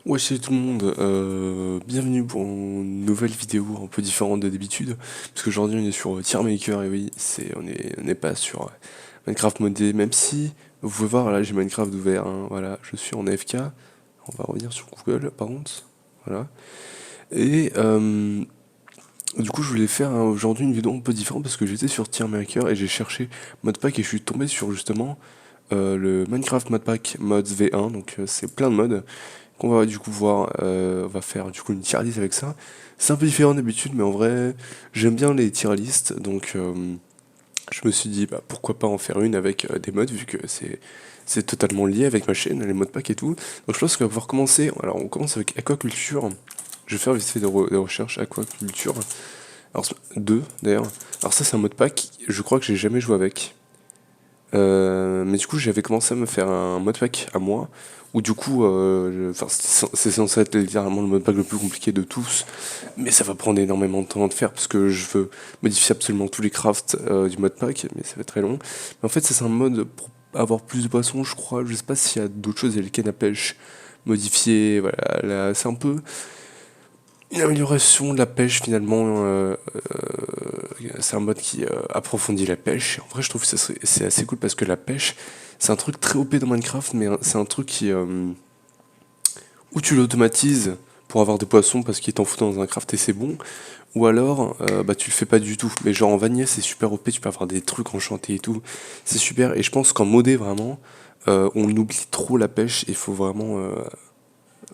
Ouais, salut tout le monde, bienvenue pour une nouvelle vidéo un peu différente de d'habitude, parce qu'aujourd'hui on est sur Tiermaker, et oui, on n'est pas sur Minecraft modé, même si, vous pouvez voir, là j'ai Minecraft ouvert, hein, voilà, je suis en AFK, on va revenir sur Google par contre, voilà, et du coup je voulais faire aujourd'hui une vidéo un peu différente, parce que j'étais sur Tiermaker et j'ai cherché modpack et je suis tombé sur justement le Minecraft modpack mods V1, donc c'est plein de mods, qu'on va du coup voir, on va faire du coup une tier list avec ça. C'est un peu différent d'habitude, mais en vrai, j'aime bien les tier lists, donc je me suis dit bah, pourquoi pas en faire une avec des mods vu que c'est totalement lié avec ma chaîne, les modpacks et tout. Donc je pense qu'on va pouvoir commencer. Alors on commence avec aquaculture. Je vais faire vite fait des recherches aquaculture. Alors deux d'ailleurs. Alors ça c'est un modpack, je crois que j'ai jamais joué avec. Mais du coup, j'avais commencé à me faire un modpack à moi, où du coup, enfin, c'est censé être littéralement le modpack le plus compliqué de tous, mais ça va prendre énormément de temps de faire parce que je veux modifier absolument tous les crafts du modpack, mais ça va être très long. Mais en fait, ça, c'est un mode pour avoir plus de poissons, je crois. Je sais pas s'il y a d'autres choses, il y a le canne à pêche modifié, voilà, là, c'est un peu une amélioration de la pêche finalement. C'est un mode qui approfondit la pêche. En vrai, je trouve que c'est assez cool parce que la pêche, c'est un truc très OP dans Minecraft, mais c'est un truc où tu l'automatises pour avoir des poissons parce qu'il t'en fout dans un craft et c'est bon. Ou alors, bah tu le fais pas du tout. Mais genre en vanilla, c'est super OP, tu peux avoir des trucs enchantés et tout. C'est super. Et je pense qu'en modé, vraiment, on oublie trop la pêche. Il faut vraiment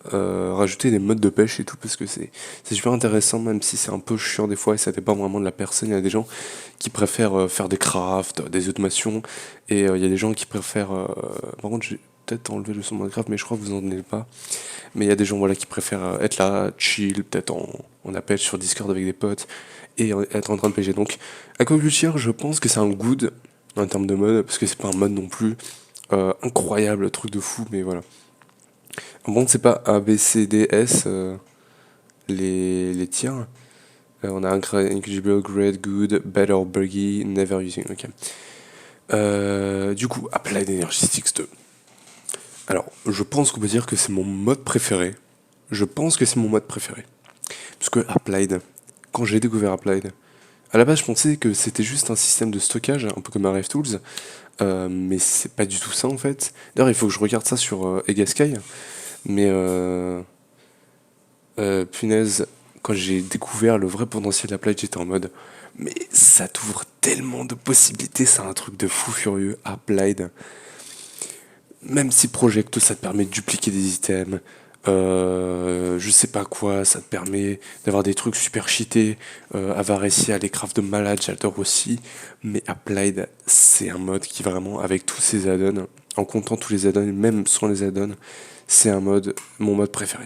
rajouter des modes de pêche et tout parce que c'est super intéressant même si c'est un peu chiant des fois et ça dépend vraiment de la personne. Il y a des gens qui préfèrent faire des crafts, des automations et il y a des gens qui préfèrent par contre j'ai peut-être enlevé le son de Minecraft mais je crois que vous en avez pas, mais il y a des gens voilà qui préfèrent être là chill peut-être en appel sur Discord avec des potes et être en train de pêcher. Donc aquaculture, je pense que c'est un good en termes de mode parce que c'est pas un mode non plus incroyable, truc de fou, mais voilà. Bon, c'est pas A, B, C, D, S, les tiers. On a Incredible, Great, Good, Better, Buggy, Never Using. Ok. Du coup, Applied Energy 2. Alors, je pense qu'on peut dire que c'est mon mode préféré. Je pense que c'est mon mode préféré. Parce que Applied, quand j'ai découvert Applied, à la base, je pensais que c'était juste un système de stockage, un peu comme RFTools, mais c'est pas du tout ça en fait. D'ailleurs, il faut que je regarde ça sur Egasky, mais punaise, quand j'ai découvert le vrai potentiel d'Applied, j'étais en mode, mais ça t'ouvre tellement de possibilités, c'est un truc de fou furieux. Applied, même si Projecto, ça te permet de dupliquer des items, je sais pas quoi, ça te permet d'avoir des trucs super cheatés, Avaricia, les crafts de malade, j'adore aussi, mais Applied, c'est un mode qui vraiment, avec tous ses add-ons, en comptant tous les add-ons, même sans les add-ons, c'est un mode, mon mode préféré,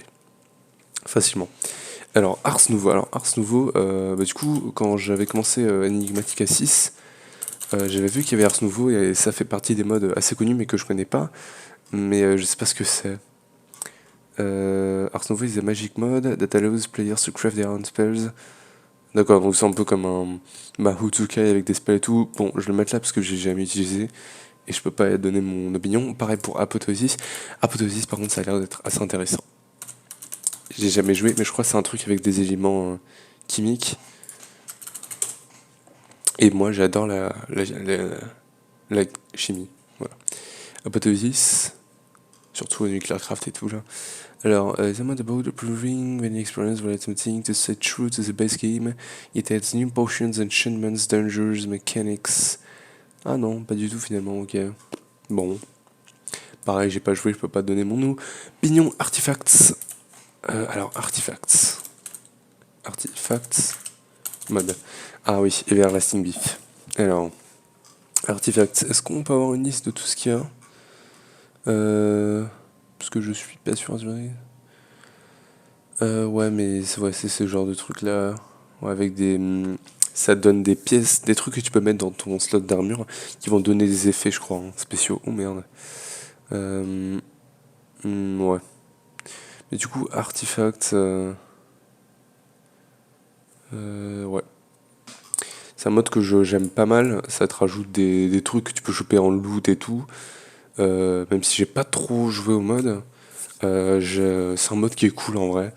facilement. Alors Ars Nouveau, bah, du coup, quand j'avais commencé Enigmatica 6, j'avais vu qu'il y avait Ars Nouveau et ça fait partie des modes assez connus mais que je connais pas. Mais je sais pas ce que c'est. Ars Nouveau is a magic mode that allows players to craft their own spells. D'accord, donc c'est un peu comme un Mahutukai avec des spells et tout. Bon, je vais le mettre là parce que j'ai jamais utilisé et je peux pas donner mon opinion. Pareil pour Apoptosis. Apoptosis, par contre, ça a l'air d'être assez intéressant. J'ai jamais joué, mais je crois que c'est un truc avec des éléments chimiques. Et moi, j'adore la chimie. Voilà. Apoptosis, surtout au Nuclearcraft et tout là. Alors, the mode about proving when you experience related something to stay true to the base game. It adds new potions, enchantments, dangers, mechanics. Ah non, pas du tout finalement, ok. Bon, pareil, j'ai pas joué, je peux pas donner mon nom. Pignon Artifacts. Alors, Artifacts. Artifacts. Mode. Ah oui, Everlasting Beef. Alors, Artifacts, est-ce qu'on peut avoir une liste de tout ce qu'il y a Parce que je suis pas sûr. Ouais, mais c'est ce genre de truc là. Ouais, avec des. Ça donne des pièces, des trucs que tu peux mettre dans ton slot d'armure qui vont donner des effets, je crois, hein, spéciaux. Oh merde. Euh, ouais. Mais du coup, Artifact. Ouais. C'est un mode que j'aime pas mal. Ça te rajoute des trucs que tu peux choper en loot et tout. Même si j'ai pas trop joué au mode. C'est un mode qui est cool en vrai.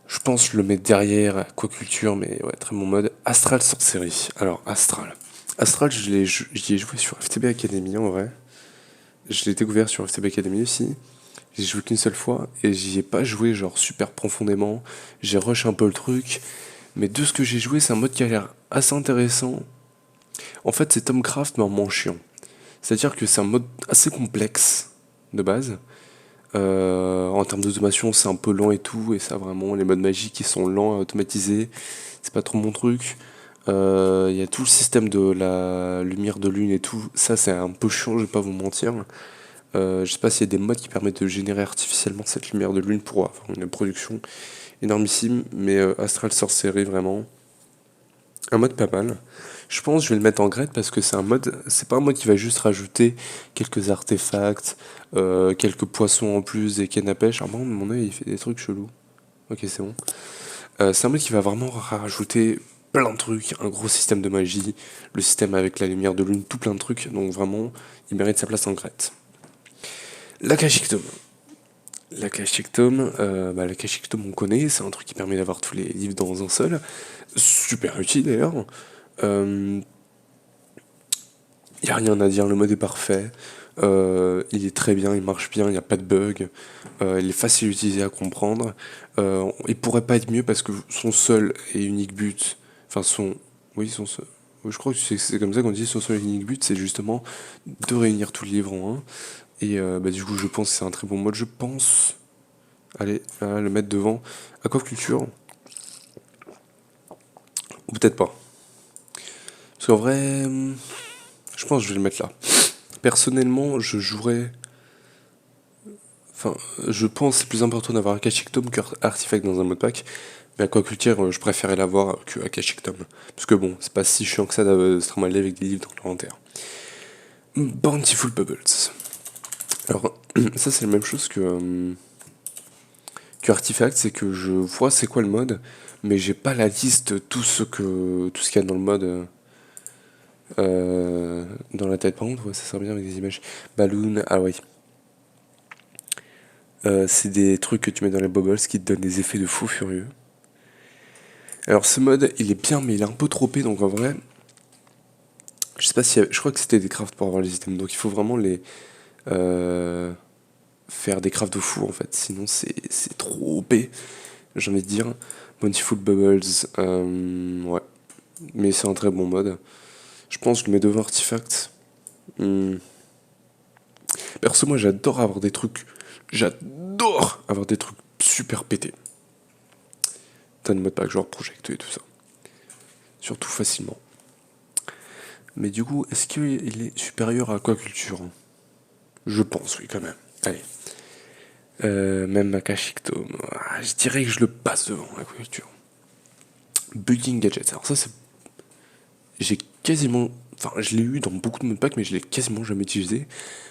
Je pense le mettre derrière Aquaculture, mais ouais, très bon mode. Astral Sorcery. Alors, Astral. Astral, j'y ai joué sur FTB Academy en vrai. Je l'ai découvert sur FTB Academy aussi. J'ai joué qu'une seule fois et j'y ai pas joué genre super profondément. J'ai rush un peu le truc. Mais de ce que j'ai joué, c'est un mode qui a l'air assez intéressant. En fait, c'est Tomcraft mais en moins chiant. C'est-à-dire que c'est un mode assez complexe de base. En termes d'automation, c'est un peu lent et tout, et ça vraiment, les modes magiques qui sont lents à automatiser, c'est pas trop mon truc. Il y a tout le système de la lumière de lune et tout, ça c'est un peu chiant, je vais pas vous mentir. Je sais pas s'il y a des modes qui permettent de générer artificiellement cette lumière de lune pour avoir une production énormissime, mais Astral Sorcery vraiment, un mode pas mal. Je pense que je vais le mettre en grade parce que c'est un mode, c'est pas un mode qui va juste rajouter quelques artefacts, quelques poissons en plus, des cannes à pêche. Ah bon, mon œil il fait des trucs chelous. Ok, c'est bon. C'est un mode qui va vraiment rajouter plein de trucs, un gros système de magie, le système avec la lumière de lune, tout plein de trucs. Donc vraiment, il mérite sa place en grade. L'Akashic Tome. L'Akashic Tome, l'Akashic Tome on connaît, c'est un truc qui permet d'avoir tous les livres dans un seul. Super utile d'ailleurs. Euh, Il n'y a rien à dire, le mode est parfait. Il est très bien, il marche bien, il n'y a pas de bug. Il est facile à utiliser, à comprendre. Il pourrait pas être mieux parce que son seul et unique but, enfin son, oui son seul, oui, je crois que c'est comme ça qu'on dit son seul et unique but, c'est justement de réunir tous les livres en un. Et du coup, je pense que c'est un très bon mode. Je pense, allez, le mettre devant Aquaculture, ou peut-être pas. Parce qu'en vrai, je pense que je vais le mettre là. Personnellement, je jouerais. Enfin, je pense que c'est plus important d'avoir Akashic Tome qu'Artifact dans un mode pack. Mais Aquaculture, je préférais l'avoir que Akashic Tome. Parce que bon, c'est pas si chiant que ça de se trimballer avec des livres dans l'inventaire. Bountiful Bubbles. Alors, ça c'est la même chose que Artifact, c'est que je vois c'est quoi le mode, mais j'ai pas la liste, tout ce qu'il y a dans le mode dans la tête. Par contre, ouais, ça serait bien avec des images. Balloon, ah oui. C'est des trucs que tu mets dans les bubbles qui te donnent des effets de fou furieux. Alors ce mode, il est bien, mais il est un peu trop épais, donc en vrai, je sais pas si, je crois que c'était des crafts pour avoir les items, donc il faut vraiment les euh, faire des crafts de fou en fait, sinon c'est trop épais, j'ai envie de dire. Bountiful Bubbles, ouais, mais c'est un très bon mode. Je pense que je le mets devant Artifact. Hmm. Perso, moi j'adore avoir des trucs super pétés. T'as une mode pack genre Project et tout ça, surtout facilement. Mais du coup, est-ce qu'il est supérieur à Aquaculture? Je pense, oui, quand même. Allez. Même Akashic Tome. Je dirais que je le passe devant Aquaculture. Bugging Gadgets. Alors ça, c'est... J'ai quasiment... Enfin, je l'ai eu dans beaucoup de modpacks, mais je l'ai quasiment jamais utilisé.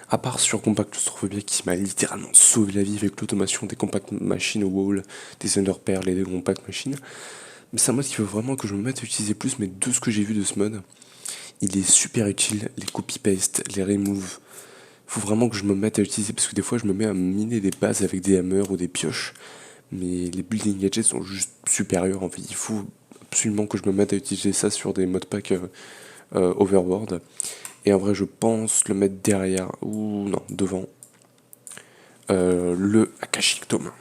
À part sur Compact Claustrophobia qui m'a littéralement sauvé la vie avec l'automation des Compact Machines au wall, des Underpearl et des Compact Machines. Mais c'est un mode qui veut vraiment que je me mette à utiliser plus, mais de ce que j'ai vu de ce mode, il est super utile. Les copy-paste, les remove, faut vraiment que je me mette à utiliser parce que des fois je me mets à miner des bases avec des hammers ou des pioches, mais les building gadgets sont juste supérieurs en fait. Il faut absolument que je me mette à utiliser ça sur des modpacks overboard. Et en vrai, je pense le mettre derrière ou non devant le Akashic Tome.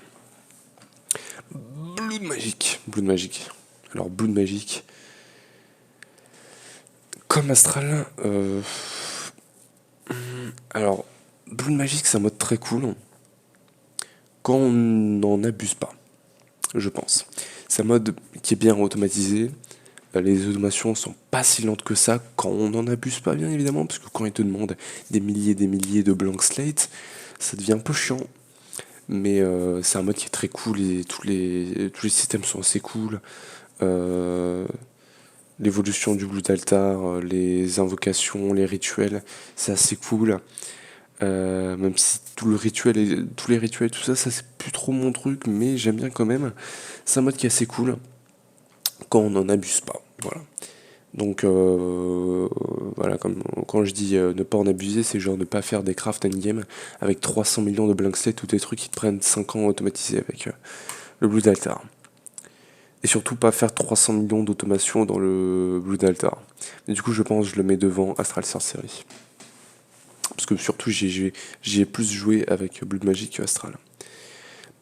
Blood Magic, Blood Magic. Alors Blood Magic, comme Astral. Alors Blood Magic, c'est un mode très cool quand on n'en abuse pas, je pense. C'est un mode qui est bien automatisé. Les automations sont pas si lentes que ça quand on n'en abuse pas, bien évidemment, parce que quand ils te demandent des milliers de blank slate, ça devient un peu chiant. Mais c'est un mode qui est très cool et tous les systèmes sont assez cool. Euh, L'évolution du Blue Altar, les invocations, les rituels, c'est assez cool. Même si tous les rituels, tout ça, ça c'est plus trop mon truc, mais j'aime bien quand même. C'est un mode qui est assez cool quand on n'en abuse pas. Voilà. Donc voilà, comme quand je dis ne pas en abuser, c'est genre ne pas faire des crafts endgame avec 300 millions de blank slate ou des trucs qui te prennent 5 ans automatisés avec le Blue Altar. Et surtout pas faire 300 millions d'automation dans le Blue Altar. Et du coup je pense que je le mets devant Astral Sorcery. Parce que surtout j'y ai plus joué avec Blood Magic que Astral.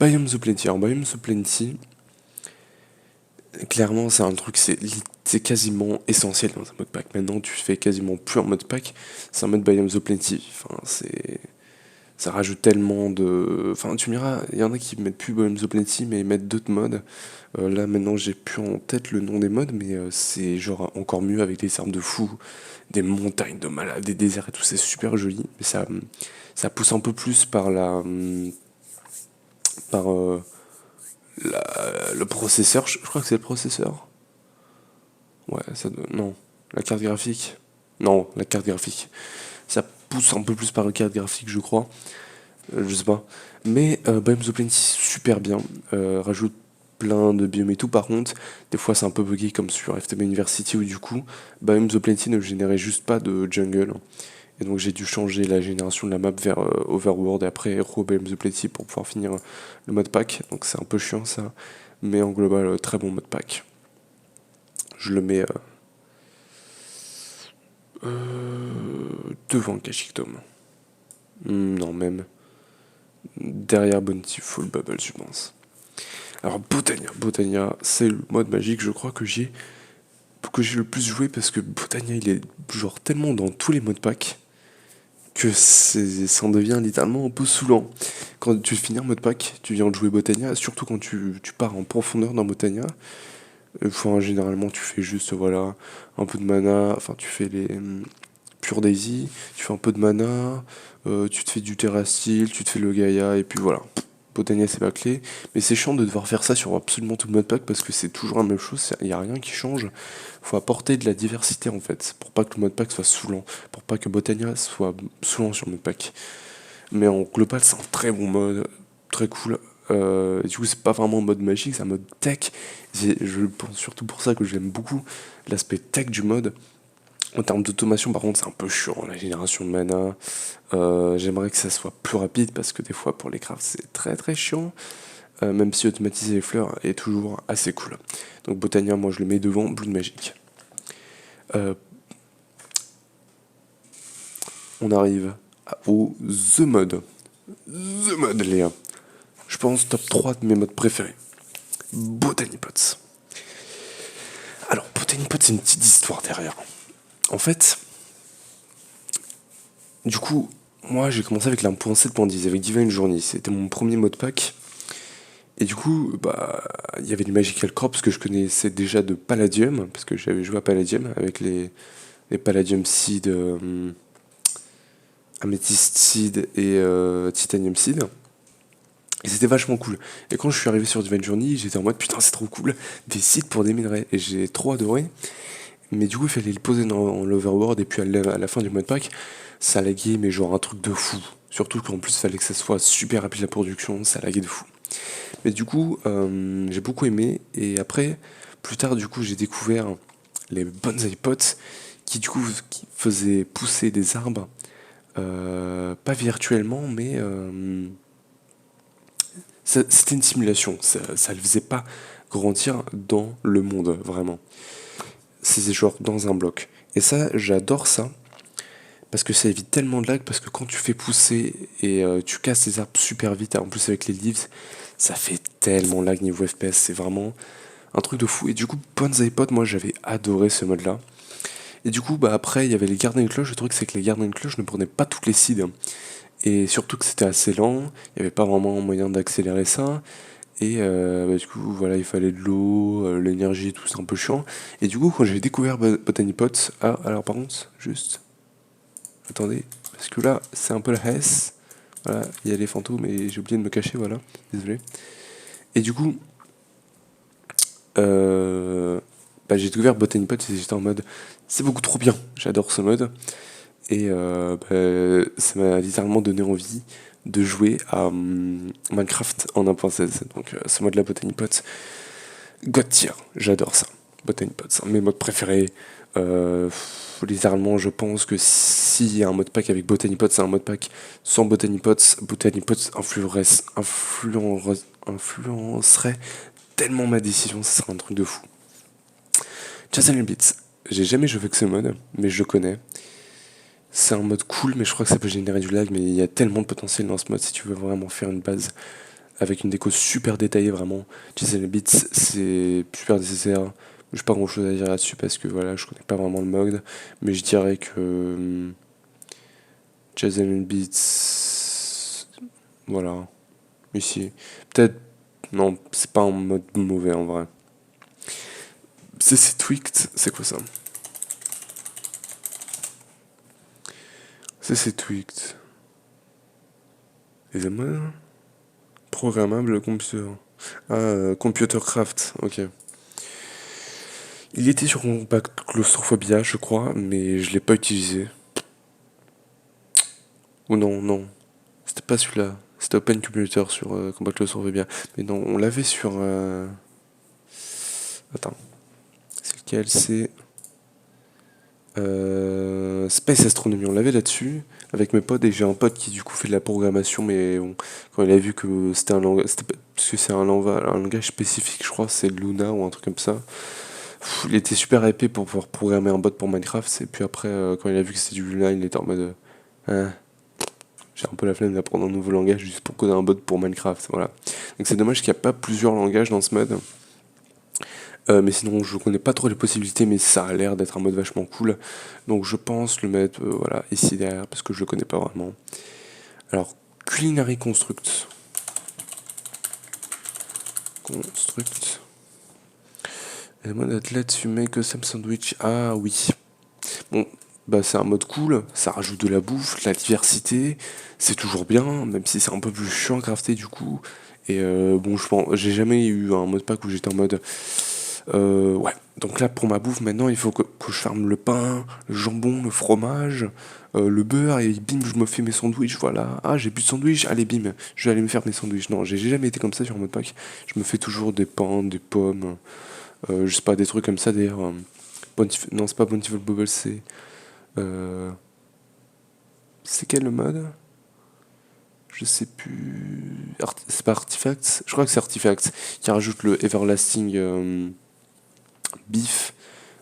Biome the Plenty. Alors Biome the Plenty, clairement c'est un truc, c'est quasiment essentiel dans un mode pack. Maintenant tu fais quasiment plus en mode pack, c'est un mode Biome the Plenty. Enfin ça rajoute tellement de... Enfin tu me diras, il y en a qui mettent plus Biome the Plenty mais ils mettent d'autres modes. Là maintenant j'ai plus en tête le nom des modes, mais c'est genre encore mieux avec des armes de fou, des montagnes de malades, des déserts et tout, c'est super joli. Mais ça pousse un peu plus par par le processeur, je crois que c'est le processeur. Ouais, non, la carte graphique. Non, la carte graphique. Ça pousse un peu plus par la carte graphique, je crois. Je sais pas. Mais Biome the Plenty, super bien. Rajoute plein de biomes et tout. Par contre, des fois c'est un peu buggy comme sur FTB University où du coup, Biome the Plenty ne générait juste pas de jungle. Et donc j'ai dû changer la génération de la map vers Overworld et après Biome the Plenty pour pouvoir finir le mode pack. Donc c'est un peu chiant ça. Mais en global, très bon mode pack. Je le mets devant Kashiktom. Non, même derrière Bountiful Bubble, je pense. Alors Botania, c'est le mode magique, je crois que j'ai le plus joué parce que Botania il est genre tellement dans tous les modes pack que ça en devient littéralement un peu saoulant. Quand tu finis un mode pack, tu viens de jouer Botania, surtout quand tu pars en profondeur dans Botania. Enfin, généralement tu fais juste voilà un peu de mana, enfin tu fais les Pure Daisy, tu fais un peu de mana, tu te fais du Terra Steel, tu te fais le Gaïa, et puis voilà. Botania c'est pas clé, mais c'est chiant de devoir faire ça sur absolument tout le mode pack parce que c'est toujours la même chose, il n'y a rien qui change. Faut apporter de la diversité en fait, pour pas que le mode pack soit saoulant, pour pas que Botania soit saoulant sur le mode pack. Mais en global, c'est un très bon mode, très cool. Du coup, c'est pas vraiment un mode magique, c'est un mode tech. Je pense surtout pour ça que j'aime beaucoup l'aspect tech du mode. En termes d'automation, par contre, c'est un peu chiant, la génération de mana. J'aimerais que ça soit plus rapide parce que des fois, pour les crafts, c'est très très chiant. Même si automatiser les fleurs est toujours assez cool. Donc Botania, moi je le mets devant Blood Magic. On arrive au The Mode. The Mode, Léa. Je pense top 3 de mes modes préférés. Botany Pots. Alors, Botany Pots, c'est une petite histoire derrière. En fait, du coup, moi j'ai commencé avec la 1.7.10, avec Divine Journey. C'était mon premier mode pack. Et du coup, bah, il y avait du Magical Crop, parce que je connaissais déjà de Palladium, parce que j'avais joué à Palladium avec les Palladium Seed, Amethyst Seed et Titanium Seed. Et c'était vachement cool. Et quand je suis arrivé sur Divine Journey, j'étais en mode putain, c'est trop cool, des sites pour des minerais. Et j'ai trop adoré. Mais du coup, il fallait le poser dans l'Overworld, et puis à la fin du mode pack, ça laguait, mais genre un truc de fou. Surtout qu'en plus, il fallait que ça soit super rapide la production, ça laguait de fou. Mais du coup, j'ai beaucoup aimé. Et après, plus tard, du coup, j'ai découvert les Bonsai Pots qui, du coup, qui faisaient pousser des arbres, pas virtuellement, mais c'était une simulation. Ça le faisait pas grandir dans le monde, vraiment. C'est genre dans un bloc. Et ça, j'adore ça. Parce que ça évite tellement de lag, parce que quand tu fais pousser et tu casses les arbres super vite, en plus avec les leaves, ça fait tellement lag niveau FPS, c'est vraiment un truc de fou. Et du coup, Bonsai Pod, moi j'avais adoré ce mode-là. Et du coup, bah après, il y avait les Garden Cloche. Le truc, c'est que les Garden Cloche ne prenaient pas toutes les seeds. Et surtout que c'était assez lent, il n'y avait pas vraiment moyen d'accélérer ça. Et bah, du coup, voilà, il fallait de l'eau, l'énergie, tout, c'est un peu chiant. Et du coup, quand j'ai découvert Botany Pots, ah, alors par contre, juste, attendez, parce que là, c'est un peu la hesse. Voilà, il y a les fantômes et j'ai oublié de me cacher, voilà, désolé. Et du coup, bah, j'ai découvert Botany Pot et j'étais en mode, c'est beaucoup trop bien, j'adore ce mode. Et bah, ça m'a littéralement donné envie de jouer à Minecraft en 1.16. Donc ce mode-là, Botany Pot, God tier, j'adore ça. Botany Pot, c'est un de mes modes préférés. Littéralement, je pense que s'il y a un modpack avec Botanypods, c'est un modpack sans Botanypods. Botanypods influencerait tellement ma décision, ce serait un truc de fou. Jason Beats, j'ai jamais joué avec ce mode, mais je le connais. C'est un mode cool, mais je crois que ça peut générer du lag, mais il y a tellement de potentiel dans ce mode si tu veux vraiment faire une base avec une déco super détaillée, vraiment. Jason Beats, c'est super nécessaire. J'ai pas grand chose à dire là-dessus parce que voilà, je connais pas vraiment le mode, mais je dirais que Jason Beats, voilà. Ici, peut-être, non, c'est pas un mode mauvais en vrai. C'est Tweaked, c'est quoi ça? C'est Tweaked. Les modes programmable computer. Ah, Computer Craft, ok. Il était sur Compact Claustrophobia, je crois, mais je l'ai pas utilisé. Ou non, non. C'était pas celui-là. C'était Open Computer sur Compact Claustrophobia. Mais non, on l'avait sur. Attends. C'est lequel? C'est. Space Astronomy. On l'avait là-dessus avec mes potes et j'ai un pote qui du coup fait de la programmation, mais quand il a vu que c'était un langage. Parce que c'est un langage spécifique, je crois, c'est Luna ou un truc comme ça. Il était super hypé pour pouvoir programmer un bot pour Minecraft. Et puis après, quand il a vu que c'était du Luna, il était en mode. Hein, j'ai un peu la flemme d'apprendre un nouveau langage juste pour coder un bot pour Minecraft. Voilà. Donc c'est dommage qu'il n'y a pas plusieurs langages dans ce mode. Mais sinon, je connais pas trop les possibilités, mais ça a l'air d'être un mode vachement cool. Donc je pense le mettre voilà, ici derrière, parce que je le connais pas vraiment. Alors, Culinary Construct. Construct. Et le mode athlète, you make a sandwich. Ah oui. Bon, bah c'est un mode cool, ça rajoute de la bouffe, de la diversité, c'est toujours bien, même si c'est un peu plus chiant à crafter du coup. Et bon, je pense, j'ai jamais eu un mode pack où j'étais en mode. Ouais, donc là pour ma bouffe maintenant, il faut que je ferme le pain, le jambon, le fromage, le beurre, et bim, je me fais mes sandwichs, voilà. Ah, j'ai plus de sandwich, allez bim, je vais aller me faire mes sandwichs. Non, j'ai jamais été comme ça sur un mode pack. Je me fais toujours des pains, des pommes, je sais pas, des trucs comme ça d'ailleurs. Non, c'est pas Bountiful Bubble, c'est. Euh, c'est quel le mode? Je sais plus. C'est pas Artifacts? Je crois que c'est Artifacts qui rajoute le Everlasting Beef.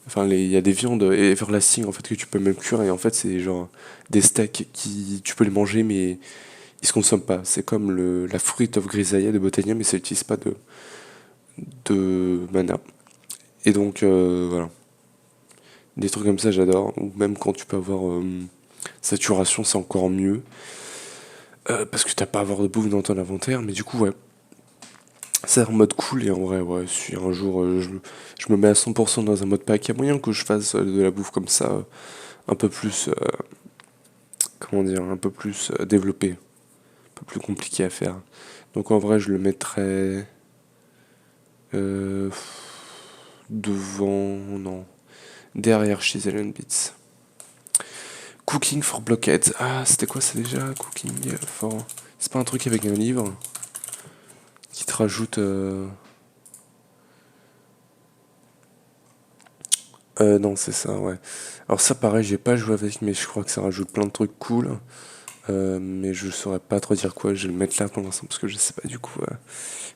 Enfin, il y a des viandes Everlasting en fait que tu peux même cuire et en fait c'est genre des steaks qui tu peux les manger mais ils se consomment pas. C'est comme la Fruit of Grisaille de Botania mais ça n'utilise pas de mana. Et donc voilà. Des trucs comme ça j'adore. Ou même quand tu peux avoir saturation c'est encore mieux. Parce que t'as pas à avoir de bouffe dans ton inventaire, mais du coup, ouais. C'est un mode cool et en vrai, ouais, si un jour je me mets à 100% dans un mode pack, il y a moyen que je fasse de la bouffe comme ça, un peu plus, comment dire, un peu plus développé, un peu plus compliqué à faire. Donc en vrai, je le mettrais euh, devant, non, derrière Chisel and Beats. Cooking for Blockheads. Ah, c'était quoi ça déjà? Cooking for. C'est pas un truc avec un livre qui te rajoute. Non, c'est ça, ouais. Alors ça, pareil, j'ai pas joué avec, mais je crois que ça rajoute plein de trucs cool. Mais je saurais pas trop dire quoi. Je vais le mettre là pour l'instant parce que je sais pas du coup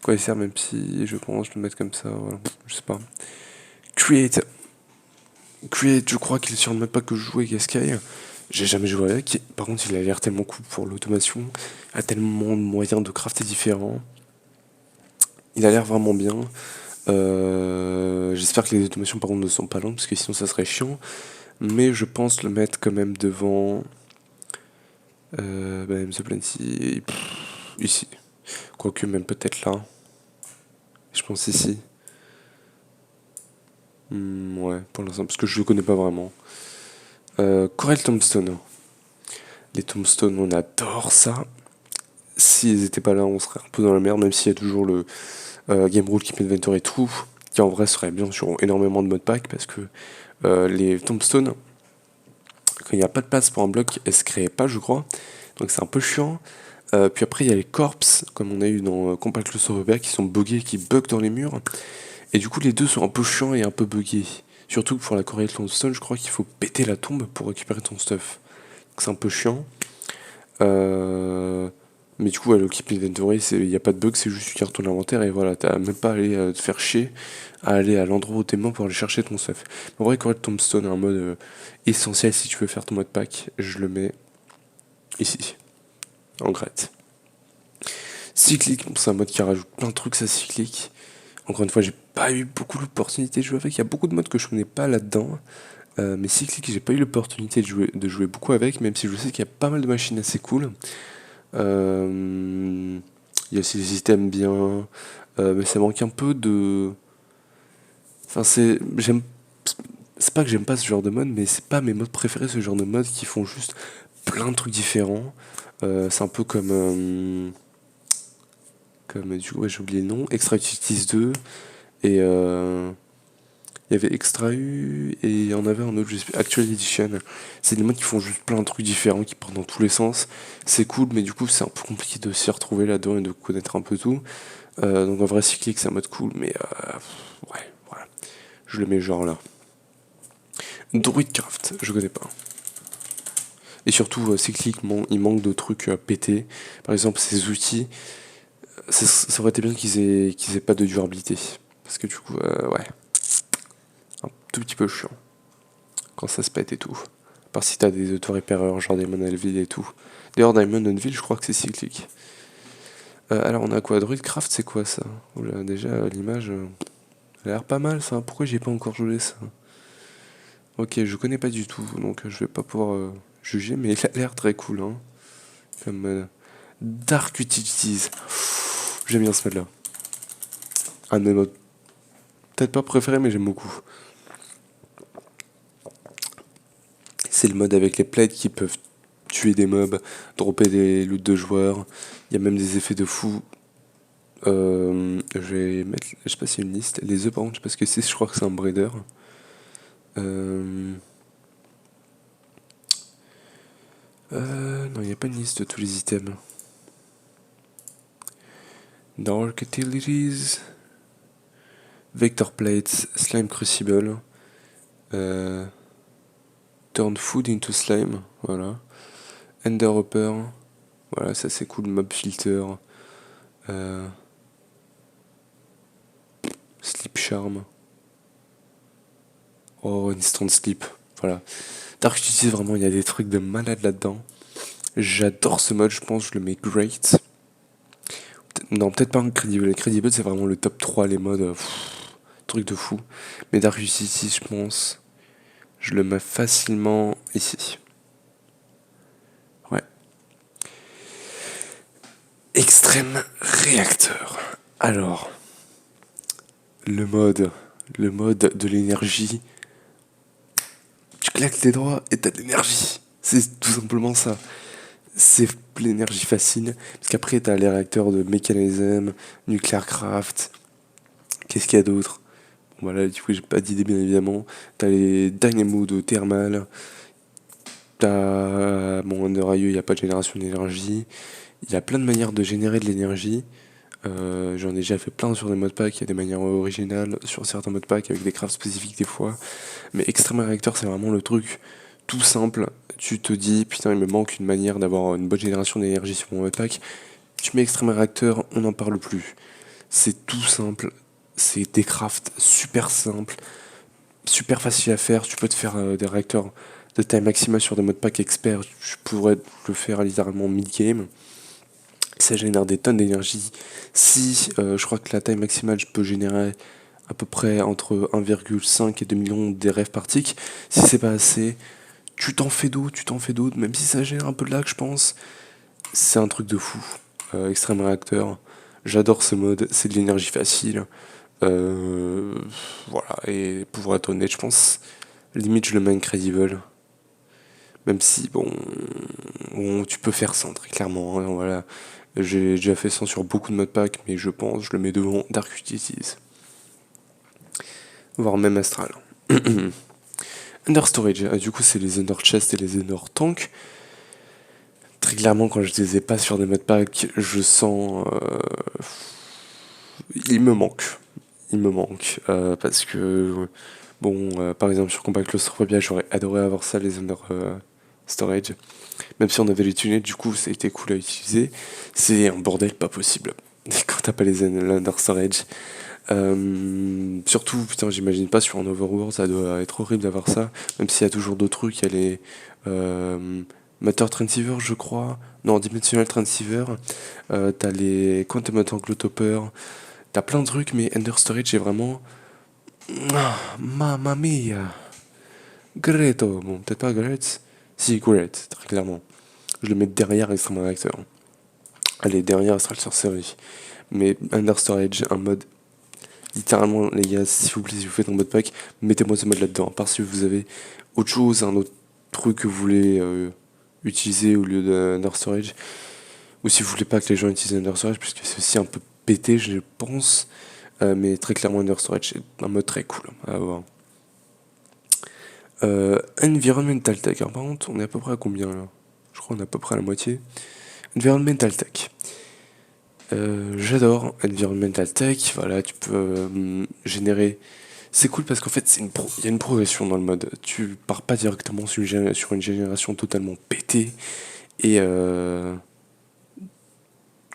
quoi il sert, même si je pense le mettre comme ça. Voilà, je sais pas. Create. Create, je crois qu'il est sur le mode pas que je joue avec Sky. J'ai jamais joué avec. Par contre, il a l'air tellement cool pour l'automation. Il a tellement de moyens de crafter différents. Il a l'air vraiment bien. J'espère que les automations par contre ne sont pas longues parce que sinon ça serait chiant. Mais je pense le mettre quand même devant. The Plenty. Ici. Quoique même peut-être là. Je pense ici. Ouais, pour l'instant, parce que je le connais pas vraiment. Corel Tombstone. Les Tombstones, on adore ça. S'ils étaient pas là, on serait un peu dans la merde, même s'il y a toujours le Game Rule Keep Inventory et tout, qui en vrai serait bien sur énormément de modpacks, parce que les Tombstones, quand il n'y a pas de place pour un bloc, elles se créent pas, je crois. Donc c'est un peu chiant. Puis après, il y a les corpses, comme on a eu dans Compact Claustrophobia, qui sont buggés, qui bug dans les murs. Et du coup, les deux sont un peu chiants et un peu buggés. Surtout que pour la Corée de Longstone, je crois qu'il faut péter la tombe pour récupérer ton stuff. Donc c'est un peu chiant. Euh, Mais du coup, ouais, le Keep Inventory, il n'y a pas de bug, c'est juste tu gardes ton inventaire et voilà, t'as même pas à aller te faire chier à aller à l'endroit où t'es mort pour aller chercher ton stuff. En vrai, Corée de Tombstone est un mode essentiel si tu veux faire ton mode pack. Je le mets ici, en grette. Cyclique, bon, c'est un mode qui rajoute plein de trucs, ça cyclique. Encore une fois, j'ai pas eu beaucoup l'opportunité de jouer avec. Il y a beaucoup de modes que je connais pas là-dedans. Mais cyclique, j'ai pas eu l'opportunité de jouer beaucoup avec, même si je sais qu'il y a pas mal de machines assez cool. Il y a aussi des systèmes bien, mais ça manque un peu de. Enfin, c'est pas que j'aime pas ce genre de mode, mais c'est pas mes modes préférés, ce genre de mode qui font juste plein de trucs différents. C'est un peu comme du coup, ouais, j'ai oublié le nom, Extra Utilities 2 et il y avait Extra U et il y en avait un autre, je sais plus, Actual Edition. C'est des modes qui font juste plein de trucs différents, qui partent dans tous les sens. C'est cool, mais du coup, c'est un peu compliqué de s'y retrouver là-dedans et de connaître un peu tout. Donc en vrai, Cyclic, c'est un mode cool, mais ouais, voilà. Je le mets genre là. Druidcraft, je connais pas. Et surtout, Cyclic, il manque de trucs pétés. Par exemple, ces outils, ça aurait été bien qu'ils aient pas de durabilité. Parce que du coup, ouais, un tout petit peu chiant. Quand ça se pète et tout. À part si t'as des auto-répéreurs, genre Diamond Anvil et tout. D'ailleurs, Diamond Anvil, je crois que c'est cyclique. Alors, on a quoi? Druidcraft, c'est quoi ça? Oula, déjà, l'image, elle a l'air pas mal ça. Pourquoi j'ai pas encore joué ça? Ok, je connais pas du tout, donc je vais pas pouvoir juger, mais il a l'air très cool, hein. Comme Dark Utilities. J'aime bien ce mode-là. Un de mes modes, peut-être pas préféré, mais j'aime beaucoup. C'est le mode avec les plates qui peuvent tuer des mobs, dropper des loots de joueurs. Il y a même des effets de fou. Je vais mettre, je sais pas si c'est une liste. Les œufs, par contre, je sais pas ce que c'est, je crois que c'est un breeder. Non, il n'y a pas une liste de tous les items. Dark Utilities, Vector Plates, Slime Crucible, Turn Food into Slime, voilà. Ender Hopper, voilà, ça c'est cool, Mob Filter, Sleep Charm, oh, Instant Sleep, voilà. Dark Utilities, vraiment, il y a des trucs de malade là-dedans. J'adore ce mode, je pense, je le mets great. Non, peut-être pas Incredible. Incredible, c'est vraiment le top 3, les modes. Truc de fou. Mais Dark Justice, je pense, je le mets facilement ici. Ouais. Extrême réacteur. Alors, le mode, le mode de l'énergie. Tu claques les doigts et t'as de l'énergie. C'est tout simplement ça. C'est l'énergie facile. Parce qu'après, t'as les réacteurs de Mechanism, Nuclear Craft. Qu'est-ce qu'il y a d'autre? Voilà, du coup, j'ai pas d'idée, bien évidemment. T'as les Dynamo de thermal. T'as. Bon, Under IE, il n'y a pas de génération d'énergie. Il y a plein de manières de générer de l'énergie. J'en ai déjà fait plein sur des modpacks. Il y a des manières originales sur certains modpacks avec des crafts spécifiques des fois. Mais Extreme Reactor, c'est vraiment le truc tout simple. Tu te dis, putain, il me manque une manière d'avoir une bonne génération d'énergie sur mon modpack. Tu mets Extreme Reactor, on n'en parle plus. C'est tout simple. C'est des crafts super simples, super faciles à faire. Tu peux te faire des réacteurs de taille maximale sur des modpacks experts. Tu pourrais le faire littéralement mid-game. Ça génère des tonnes d'énergie. Si je crois que la taille maximale, je peux générer à peu près entre 1,5 et 2 millions d'RF par tick. Si c'est pas assez, tu t'en fais d'autres, même si ça génère un peu de lag, je pense. C'est un truc de fou. Extreme Reactor, j'adore ce mode, c'est de l'énergie facile. Euh, voilà, et pour être honnête, je pense, limite je le mets incredible. Même si, bon, tu peux faire sans, très clairement, hein, voilà. J'ai déjà fait ça sur beaucoup de modpacks, mais je pense, je le mets devant Dark Utilities. Voire même Astral. Under Storage, du coup, c'est les Under Chest et les Under Tank. Très clairement, quand je les ai pas sur des modpacks, je sens. Il me manque. Il me manque. Parce que Bon, par exemple sur Combat Claustrophobia, j'aurais adoré avoir ça, les Under Storage. Même si on avait les tunnels, du coup, ça a été cool à utiliser. C'est un bordel pas possible quand t'as pas les Under Storage. Surtout, putain, j'imagine pas sur un Overworld, ça doit être horrible d'avoir ça. Même s'il y a toujours d'autres trucs, il y a les Matter Transceiver, je crois. Non, Dimensional Transceiver. T'as les Quantum Topper. T'as plein de trucs, mais Under Storage est vraiment. Ah, mamma mia! Greto! Bon, peut-être pas Great. Si, Great, très clairement. Je le mets derrière Extreme Reactor. Allez, derrière Astral Sorcery. Mais Under Storage, un mode. Littéralement, les gars, s'il vous plaît, si vous faites un mode pack, mettez-moi ce mode là-dedans. À part si vous avez autre chose, un autre truc que vous voulez utiliser au lieu d'Under Storage. Ou si vous voulez pas que les gens utilisent Under Storage, puisque c'est aussi un peu pété, je pense. Mais très clairement, Under Storage, c'est un mode très cool à avoir. Environmental Tech. Alors, par contre, on est à peu près à combien là? Je crois qu'on est à peu près à la moitié. Environmental Tech. J'adore Environmental Tech. Voilà, tu peux générer. C'est cool parce qu'en fait, il y a une progression dans le mode. Tu pars pas directement sur une génération totalement pétée. Et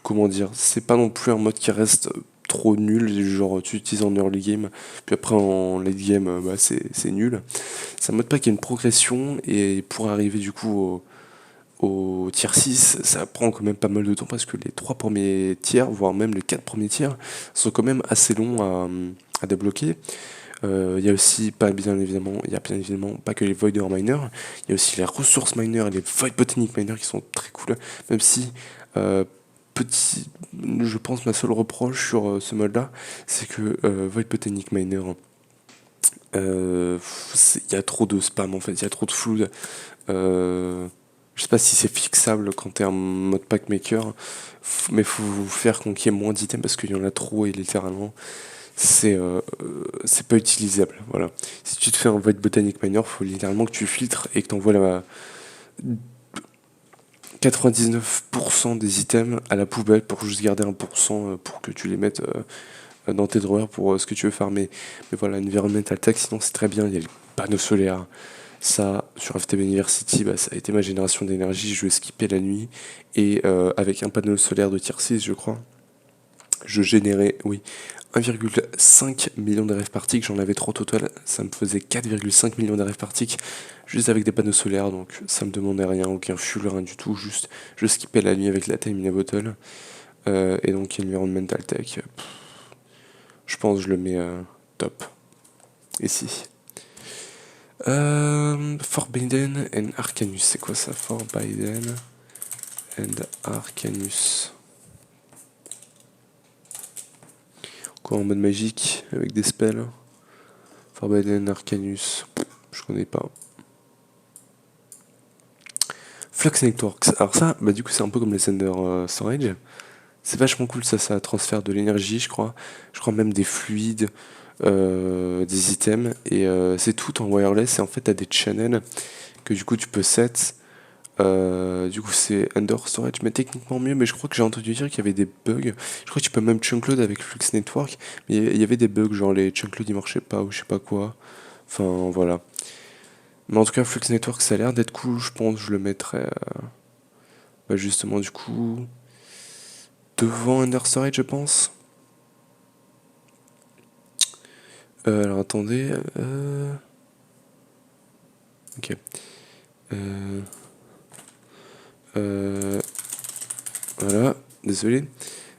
comment dire, c'est pas non plus un mode qui reste trop nul, genre tu utilises en early game, puis après en late game, bah, c'est nul. C'est un mode pack qui a une progression, et pour arriver du coup au tier 6, ça prend quand même pas mal de temps, parce que les 3 premiers tiers, voire même les 4 premiers tiers, sont quand même assez longs à débloquer. Il y a aussi, il y a bien évidemment pas que les Voider Miners, il y a aussi les Resource Miners et les Void Botanic Miners qui sont très cool, même si euh, petit, je pense ma seule reproche sur ce mode-là, c'est que Void Botanic Miner, il y a trop de spam en fait, il y a trop de flood. Je sais pas si c'est fixable quand t'es en mode pack maker, mais faut faire qu'on qu'il y ait moins d'items parce qu'il y en a trop et littéralement c'est pas utilisable. Voilà. Si tu te fais un Void Botanic Miner, faut littéralement que tu filtres et que t'envoies 99% des items à la poubelle pour juste garder 1% pour que tu les mettes dans tes drawers pour ce que tu veux farmer. Mais voilà, Environmental Tech, sinon c'est très bien, il y a les panneaux solaires. Ça, sur FTB University, bah, ça a été ma génération d'énergie, je skippais la nuit. Et avec un panneau solaire de tier 6, je crois, je générais, oui, 1,5 million d'RF par tick, j'en avais 3 au total, ça me faisait 4,5 millions d'RF par tick, juste avec des panneaux solaires, donc ça me demandait rien, aucun fuel, rien du tout, juste je skippais la nuit avec la time in a bottle. Et donc Environmental Tech, je pense que je le mets top, ici. Forbidden and Arcanus, c'est quoi ça? Forbidden and Arcanus. Quoi en mode magique, avec des spells? Forbidden Arcanus, je connais pas. Flux Networks, alors ça, bah du coup c'est un peu comme les Ender Storage. C'est vachement cool ça transfère de l'énergie je crois. Je crois même des fluides, des items. Et c'est tout en wireless et en fait t'as des channels que du coup tu peux set. Du coup c'est Under Storage mais techniquement mieux, mais je crois que j'ai entendu dire qu'il y avait des bugs. Je crois que tu peux même chunkload avec Flux Network, mais il y avait des bugs genre les chunkload ils marchaient pas ou je sais pas quoi. Enfin voilà. Mais en tout cas Flux Network ça a l'air d'être cool, je pense que je le mettrais bah, justement du coup devant Under Storage je pense. Alors attendez. Ok. Euh, euh, voilà, désolé.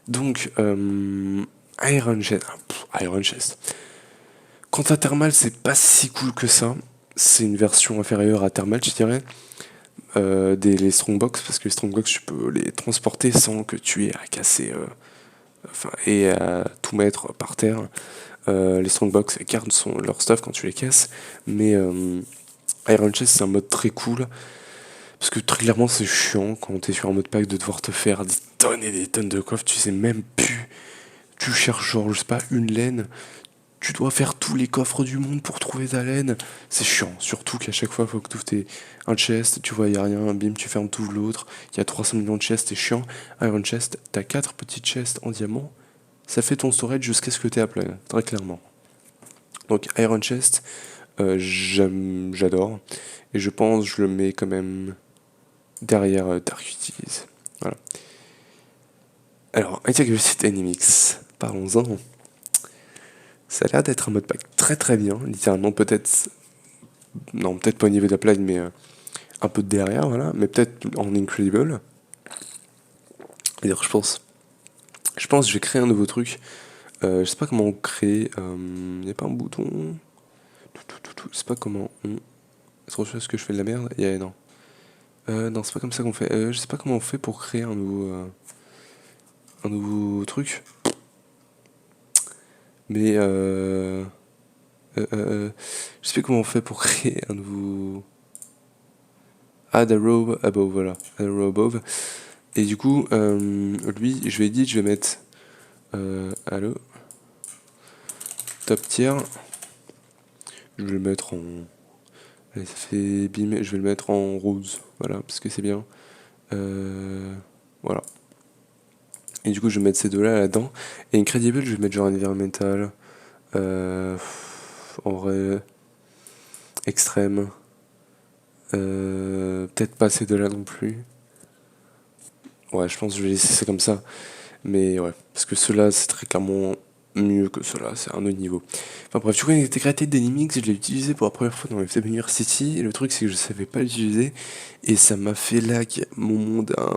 Donc, Iron Chest. Iron Chest. Quant à Thermal, c'est pas si cool que ça. C'est une version inférieure à Thermal, je dirais. Les Strongbox, parce que les Strongbox, tu peux les transporter sans que tu aies à casser et à tout mettre par terre. Les Strongbox gardent leur stuff quand tu les casses, mais Iron Chest c'est un mode très cool parce que très clairement c'est chiant quand t'es sur un mode pack de devoir te faire des tonnes et des tonnes de coffres, tu sais même plus, tu cherches genre je sais pas une laine, tu dois faire tous les coffres du monde pour trouver ta laine, c'est chiant, surtout qu'à chaque fois faut que tu ouvres un chest, tu vois y a rien, bim tu fermes tout l'autre, il y a 300 millions de chests, c'est chiant. Iron Chest, t'as 4 petites chests en diamant, ça fait ton storage jusqu'à ce que t'aies à plat, très clairement. Donc Iron Chest, j'adore. Et je pense je le mets quand même derrière Dark Utilities. Voilà. Alors, Integrated Enemix, parlons-en. Ça a l'air d'être un modpack très très bien, littéralement peut-être, non peut-être pas au niveau d'Applied, mais un peu de derrière, voilà, mais peut-être en Incredible. D'ailleurs, je pense que je vais créer un nouveau truc. Je sais pas comment on crée, il n'y a pas un bouton, je sais pas comment on... Est-ce que je fais de la merde? Non. Non, c'est pas comme ça qu'on fait. Je sais pas comment on fait pour créer un nouveau truc. Mais je sais pas comment on fait pour créer un nouveau. Add a row above, voilà. Add a row above. Et du coup, lui, je vais dire, je vais mettre. Allo. Top tier. Je vais le mettre en. Allez, ça fait bim. Je vais le mettre en rose. Voilà, parce que c'est bien. Voilà. Et du coup, je vais mettre ces deux-là là-dedans. Et Incredible, je vais mettre genre environmental. En vrai. Extrême. Peut-être pas ces deux-là non plus. Ouais, je pense que je vais laisser ça comme ça. Mais ouais, parce que ceux-là, c'est très clairement mieux que ceux-là, c'est un autre niveau. Enfin bref, du coup, l'intégralité d'Animix, je l'ai utilisé pour la première fois dans FTP University, et le truc, c'est que je savais pas l'utiliser, et ça m'a fait lag mon monde à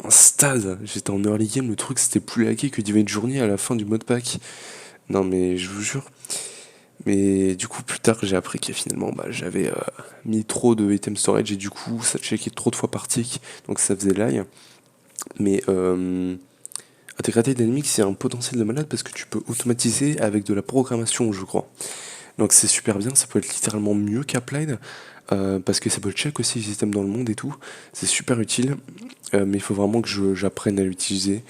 un stade. J'étais en early game, le truc, c'était plus lagué que Divine Journey à la fin du modpack. Non, mais je vous jure. Mais du coup, plus tard, j'ai appris que finalement, bah, j'avais mis trop de item storage, et du coup, ça checkait trop de fois par tick, donc ça faisait lag. Mais Integrated Dynamics, c'est un potentiel de malade parce que tu peux automatiser avec de la programmation, je crois. Donc c'est super bien, ça peut être littéralement mieux qu'Applied, parce que ça peut check aussi les systèmes dans le monde et tout. C'est super utile, mais il faut vraiment que j'apprenne à l'utiliser.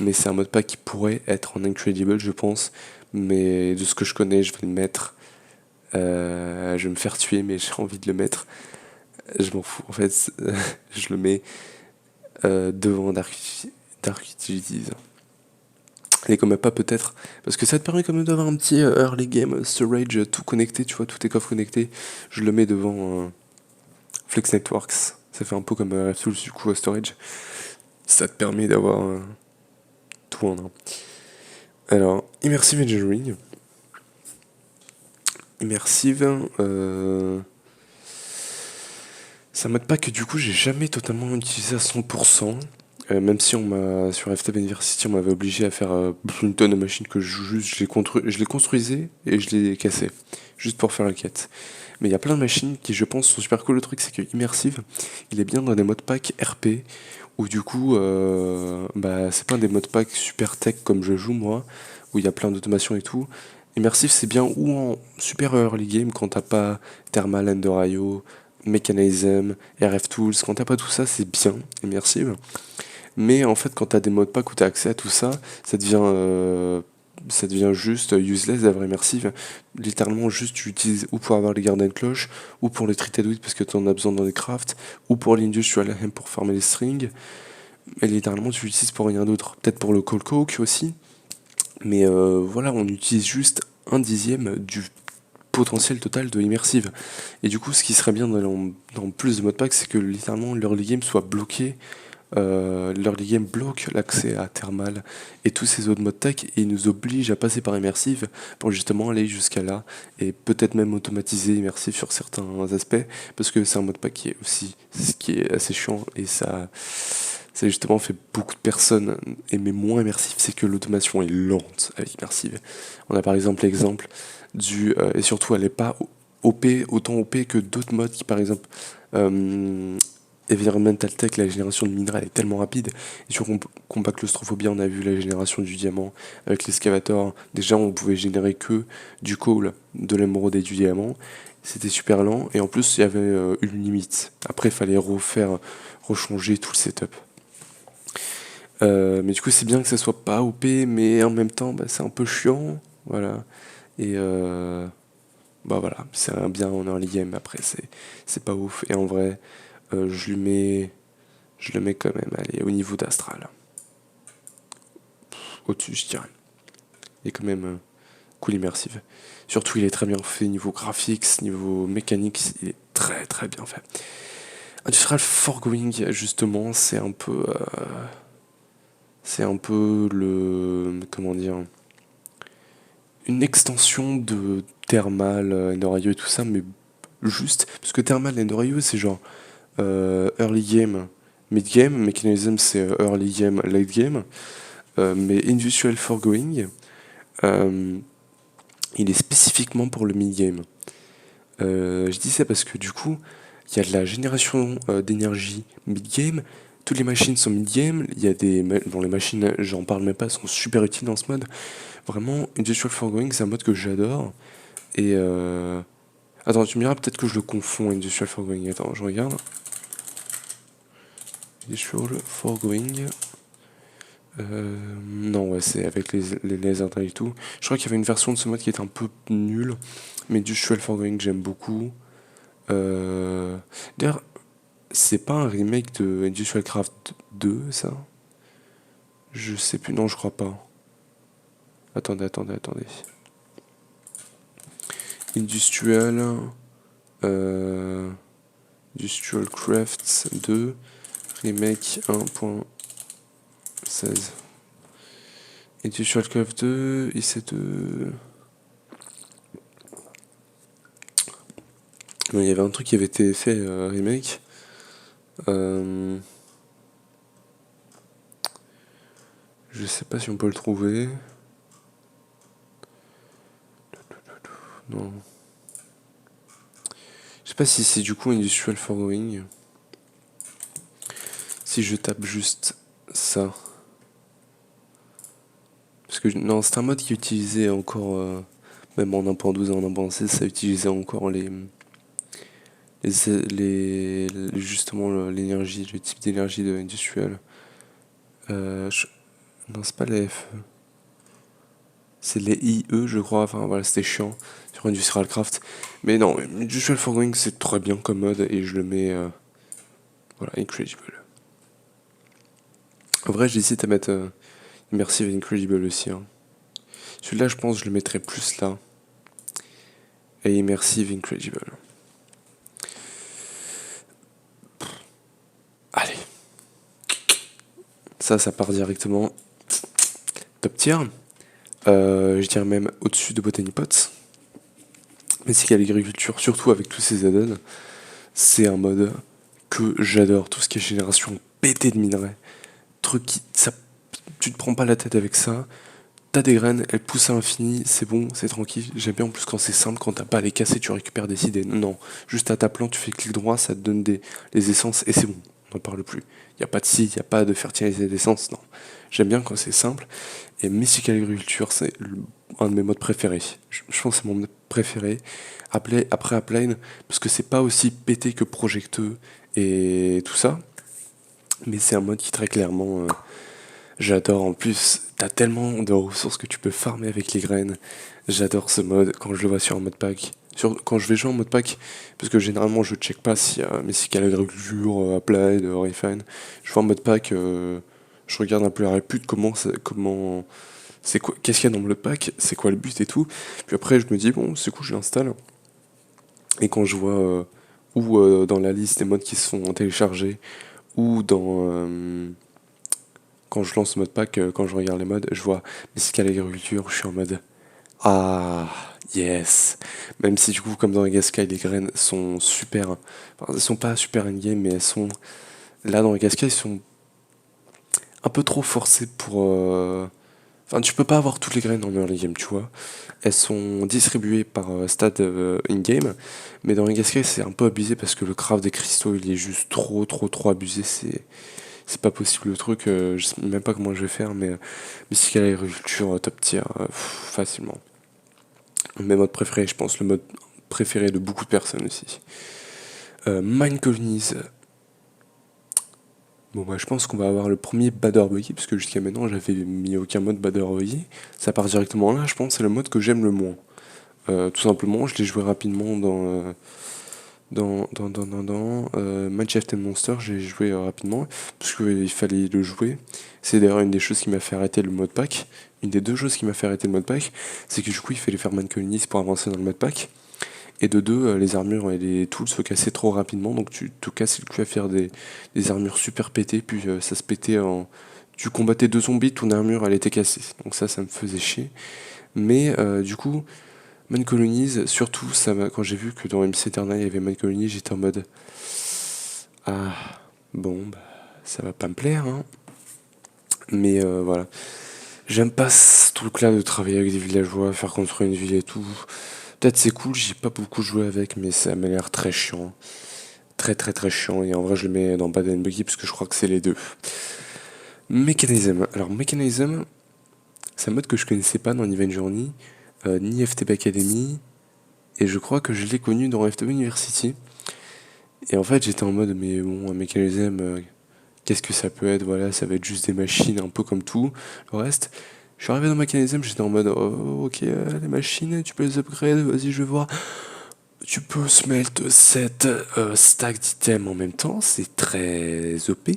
Mais c'est un modpack qui pourrait être en Incredible, je pense. Mais de ce que je connais, je vais le mettre. Je vais me faire tuer, mais j'ai envie de le mettre. Je m'en fous, en fait. Je le mets devant Dark Utilities. Et comme pas peut-être, parce que ça te permet quand même d'avoir un petit early game storage tout connecté, tu vois, tous tes coffres connectés. Je le mets devant Flex Networks. Ça fait un peu comme RFTools du coup à storage. Ça te permet d'avoir tout en un. Alors, Immersive Engineering. Immersive, c'est un mode pas que du coup j'ai jamais totalement utilisé à 100%. Même si sur FTP University, on m'avait obligé à faire une tonne de machines que je les construisais et je les cassais, juste pour faire la quête. Mais il y a plein de machines qui, je pense, sont super cool. Le truc, c'est que Immersive, il est bien dans des modpacks RP, où du coup, bah, c'est pas des modpacks super tech comme je joue moi, où il y a plein d'automation et tout. Immersive, c'est bien ou en super early game quand t'as pas Thermal, Ender.io, Mechanism, RFTools, quand t'as pas tout ça, c'est bien, Immersive. Mais en fait, quand tu as des modes pack où tu as accès à tout ça, ça devient juste useless d'avoir immersive. Littéralement, juste tu utilises ou pour avoir les garden cloches, ou pour les treated wheat parce que tu en as besoin dans les crafts, ou pour l'industrial hem pour farmer les strings. Et littéralement, tu l'utilises pour rien d'autre. Peut-être pour le call coke aussi. Mais voilà, on utilise juste un dixième du potentiel total de immersive. Et du coup, ce qui serait bien dans plus de modpacks, c'est que littéralement l'early game soit bloqué. L'early game bloque l'accès à Thermal et tous ces autres modes tech et nous oblige à passer par Immersive pour justement aller jusqu'à là et peut-être même automatiser Immersive sur certains aspects parce que c'est un mode pack qui est aussi ce qui est assez chiant et ça justement fait beaucoup de personnes aimer moins Immersive, c'est que l'automation est lente avec Immersive. On a par exemple l'exemple et surtout elle n'est pas autant OP que d'autres modes qui par exemple Environmental Tech, la génération de minerais est tellement rapide. Et sur Compact Claustrophobia, on a vu la génération du diamant avec l'excavator. Déjà, on pouvait générer que du coal, de l'émeraude et du diamant. C'était super lent. Et en plus, il y avait une limite. Après, il fallait rechanger tout le setup. Mais du coup, c'est bien que ça soit pas OP, mais en même temps, bah, c'est un peu chiant. Voilà. Et bah voilà, c'est un bien en early game. Après, c'est pas ouf. Et en vrai, je le mets quand même, allez, au niveau d'Astral. Au-dessus, je dirais. Il est quand même cool immersive. Surtout, il est très bien fait niveau graphics, niveau mécanique, il est très très bien fait. Industrial Foregoing, justement, c'est un peu le, comment dire, une extension de Thermal, Norio et tout ça, mais juste, parce que Thermal et Norio, c'est genre early game, mid game, Mechanism c'est early game, late game, mais Industrial Foregoing, euh, il est spécifiquement pour le mid game. Je dis ça parce que du coup, il y a de la génération d'énergie mid-game. Toutes les machines sont mid-game. Il y a des. Bon, les machines, j'en parle même pas, sont super utiles dans ce mode. Vraiment, Industrial Foregoing, c'est un mode que j'adore. Et. Attends, tu me diras peut-être que je le confonds, Industrial Foregoing. Attends, je regarde. Industrial Foregoing. Non, ouais, c'est avec les lasers et tout. Je crois qu'il y avait une version de ce mode qui était un peu nulle. Mais Industrial Foregoing, j'aime beaucoup. D'ailleurs, c'est pas un remake de Industrial Craft 2, ça? Je sais plus, non, je crois pas. Attendez. Industrial, euh, Industrial Crafts 2, remake 1.16. Industrial Craft 2, IC2. Non, il y avait un truc qui avait été fait, remake. Euh, je sais pas si on peut le trouver. Non. Je sais pas si c'est du coup Industrial Foregoing. Si je tape juste ça. Parce que non, c'est un mode qui utilisait encore, même en 1.12 et en 1.16, ça utilisait encore justement l'énergie, le type d'énergie de Industrial. Non, c'est pas les FE. C'est les IE, je crois. Enfin voilà, c'était chiant sur Industrial Craft. Mais non, Industrial Foregoing, c'est très bien comme mode et je le mets. Voilà, Incredible. En vrai, j'hésite à mettre Immersive et Incredible aussi, hein. Celui-là, je pense que je le mettrais plus là. Et Immersive Incredible. Allez. Ça part directement. Top tier. Je dirais même au-dessus de Botany Pots. Mais c'est qu'à l'agriculture, surtout avec tous ces add-ons, c'est un mode que j'adore. Tout ce qui est génération pétée de minerais. Truc qui. Ça, tu te prends pas la tête avec ça. T'as des graines, elles poussent à l'infini, c'est bon, c'est tranquille. J'aime bien en plus quand c'est simple, quand t'as pas à les casser, tu récupères des idées. Non, juste à ta plante, tu fais clic droit, ça te donne des essences et c'est bon, on n'en parle plus. Y a pas de si, y a pas de fertiliser d'essence, non. J'aime bien quand c'est simple. Et Mystical Agriculture, c'est un de mes modes préférés. Je pense que c'est mon mode préféré. Après Upline, parce que c'est pas aussi pété que Projecteux et tout ça. Mais c'est un mode qui très clairement j'adore. En plus, t'as tellement de ressources que tu peux farmer avec les graines. J'adore ce mode quand je le vois sur un mode pack. Quand je vais jouer en mode pack, parce que généralement je check pas s'il y a Mystical Agriculture, Applied, Refine. Je vois en mode pack, je regarde un peu la répute, c'est quoi, qu'est-ce qu'il y a dans le pack, c'est quoi le but et tout. Puis après je me dis bon c'est cool, je l'installe. Et quand je vois ou dans la liste des modes qui sont téléchargés ou quand je lance le mode pack, quand je regarde les modes, je vois Mystical Agriculture, je suis en mode ah yes. Même si du coup comme dans Legasky les graines sont super, enfin, elles sont pas super endgame mais elles sont là dans Legasky elles sont un peu trop forcées pour enfin tu peux pas avoir toutes les graines en early game tu vois. Elles sont distribuées par stade in-game, mais dans Legasky c'est un peu abusé parce que le craft des cristaux il est juste trop abusé, c'est pas possible le truc, je sais même pas comment je vais faire, mais Mystical Agriculture top tier, facilement. Mes modes préférés, je pense le mode préféré de beaucoup de personnes aussi. Mine Colonies. Bon bah je pense qu'on va avoir le premier Badder Buggy, parce que jusqu'à maintenant j'avais mis aucun mode Badder Buggy. Ça part directement là, je pense c'est le mode que j'aime le moins. Tout simplement, je l'ai joué rapidement Manchester Monster, j'ai joué rapidement, parce qu'il fallait le jouer. C'est d'ailleurs une des choses qui m'a fait arrêter le mode pack. Une des deux choses qui m'a fait arrêter le mode pack, c'est que du coup il fallait faire Mancolnis pour avancer dans le mode pack. Et de deux, les armures et les tools se cassaient trop rapidement, donc tu te casses le cul à faire des armures super pétées, puis ça se pétait en... Tu combattais deux zombies, ton armure elle était cassée. Donc ça me faisait chier. Mais du coup, Man Colonies, surtout, quand j'ai vu que dans MC Eternal il y avait Man Colonies, j'étais en mode ah, bon, bah, ça va pas me plaire, hein. Mais voilà. J'aime pas ce truc-là de travailler avec des villageois, faire construire une ville et tout. Peut-être c'est cool, j'ai pas beaucoup joué avec, mais ça m'a l'air très chiant. Très très très chiant. Et en vrai, je le mets dans Bad and Buggy parce que je crois que c'est les deux. Mechanism. Alors, Mechanism, c'est un mode que je connaissais pas dans Event Journey, ni FTB Academy, et je crois que je l'ai connu dans FTB University. Et en fait, j'étais en mode, mais bon, un Mechanism, qu'est-ce que ça peut être? Voilà, ça va être juste des machines, un peu comme tout le reste. Je suis arrivé dans Mechanism, j'étais en mode, oh, ok, les machines, tu peux les upgrade, vas-y, je vais voir. Tu peux smelt 7 stacks d'items en même temps, c'est très OP.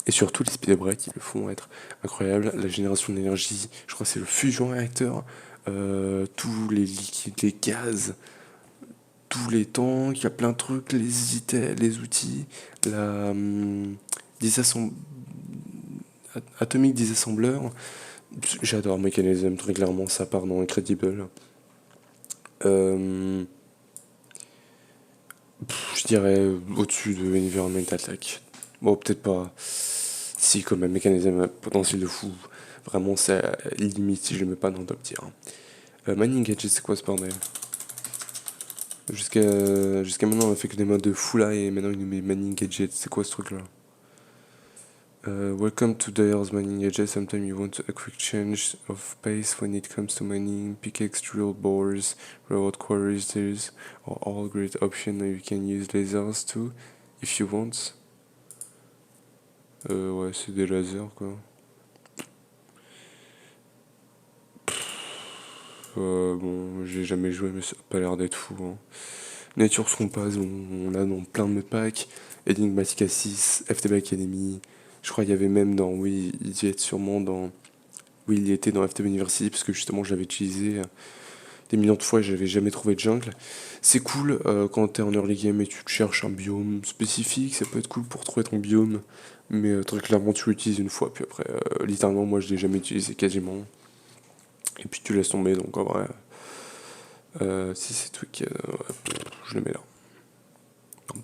Et surtout, les speed breaks, ils le font être incroyable. La génération d'énergie, je crois que c'est le fusion réacteur. Tous les liquides, les gaz, tous les tanks, il y a plein de trucs, les items, les outils, la disassemb- Atomic Disassembler. J'adore Mechanism, très clairement, ça part dans Incredible. Euh, je dirais au-dessus de Environment Attack. Bon, peut-être pas. Si, quand même, mécanisme potentiel de fou. Vraiment, c'est limite si je le mets pas dans le top tier. Mining Gadget, c'est quoi ce bordel? Jusqu'à maintenant, on a fait que des modes de full eye et maintenant il nous met Mining Gadget. C'est quoi ce truc-là? Welcome to Dyer's Mining Gadget. Sometimes you want a quick change of pace when it comes to mining. Pickaxe, drill bores, reward quarries, are all great options. You can use lasers too, if you want. Ouais, c'est des lasers quoi. Bon, j'ai jamais joué, mais ça a pas l'air d'être fou, hein. Nature Compass, on l'a dans plein de modes packs. Enigmatica 6, FTB Academy. Je crois qu'il y avait même dans. Oui, il y est sûrement dans. Oui, il y était dans FTB University, parce que justement, je l'avais utilisé des millions de fois et j'avais jamais trouvé de jungle. C'est cool quand t'es en early game et tu te cherches un biome spécifique, ça peut être cool pour trouver ton biome. Mais très clairement, tu l'utilises une fois, puis après, littéralement, moi, je l'ai jamais utilisé quasiment. Et puis tu laisses tomber, donc en vrai. Si c'est truc, je le mets là.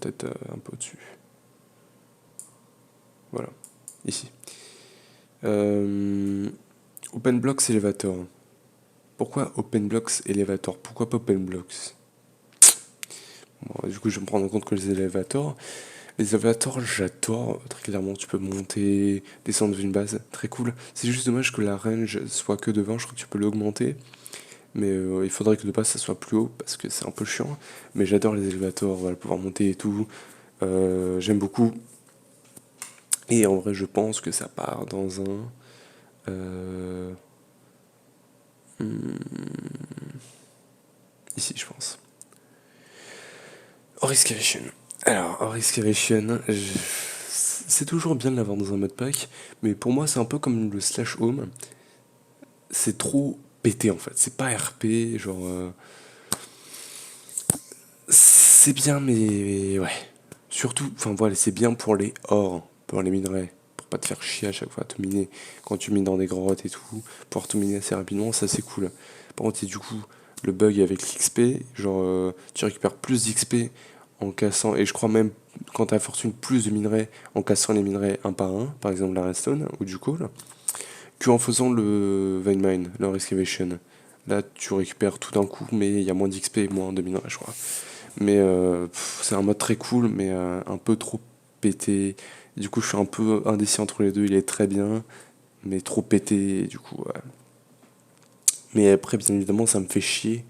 Peut-être un peu au-dessus. Voilà, ici. Euh, Open Blocks Elevator. Pourquoi Open Blocks Elevator? Pourquoi pas Open Blocks? Bon, du coup, je vais me prendre en compte que les élévators, j'adore. Très clairement, tu peux monter, descendre d'une base, très cool. C'est juste dommage que la range soit que de 20, je crois que tu peux l'augmenter. Mais il faudrait que de base ça soit plus haut parce que c'est un peu chiant. Mais j'adore les élévateurs, voilà, pouvoir monter et tout. J'aime beaucoup. Et en vrai, je pense que ça part dans un. euh, Ici, je pense. Hors Excavation. Alors, Hors Excavation, c'est toujours bien de l'avoir dans un mode pack, mais pour moi, c'est un peu comme le slash home. C'est trop pété en fait. C'est pas RP, genre. C'est bien, mais ouais. Surtout, enfin voilà, c'est bien pour les ors, pour les minerais, pour pas te faire chier à chaque fois à te miner. Quand tu mines dans des grottes et tout, pouvoir te miner assez rapidement, ça c'est cool. Par contre, c'est du coup le bug avec l'XP, genre tu récupères plus d'XP en cassant, et je crois même quand t'as fortune plus de minerais en cassant les minerais un par un, par exemple la redstone ou du coal, qu'en faisant le vein mine, le excavation. Là, tu récupères tout d'un coup, mais il y a moins d'XP et moins de minerais, je crois. Mais c'est un mode très cool, mais un peu trop pété. Du coup, je suis un peu indécis entre les deux. Il est très bien, mais trop pété. Du coup, ouais. Mais après, bien évidemment, ça me fait chier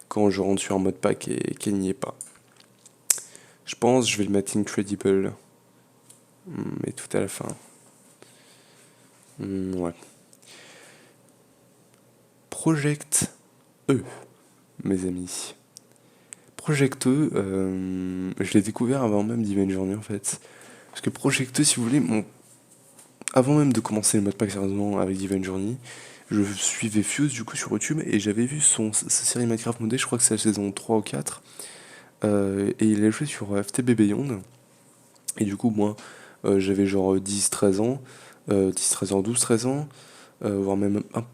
quand je rentre sur un mode pack et qu'il n'y est pas. Je pense que je vais le mettre Incredible, mais tout à la fin. Ouais. Project E, mes amis. Projecteux, je l'ai découvert avant même d'Event Journey en fait. Parce que Projecteux, si vous voulez, avant même de commencer le modpack sérieusement avec Event Journey, je suivais Fuse du coup sur YouTube et j'avais vu sa série Minecraft modée, je crois que c'est la saison 3 ou 4. Et il a joué sur FTB Beyond. Et du coup, moi, j'avais genre 10-13 ans, 10-13 ans, 12-13 ans, voire même un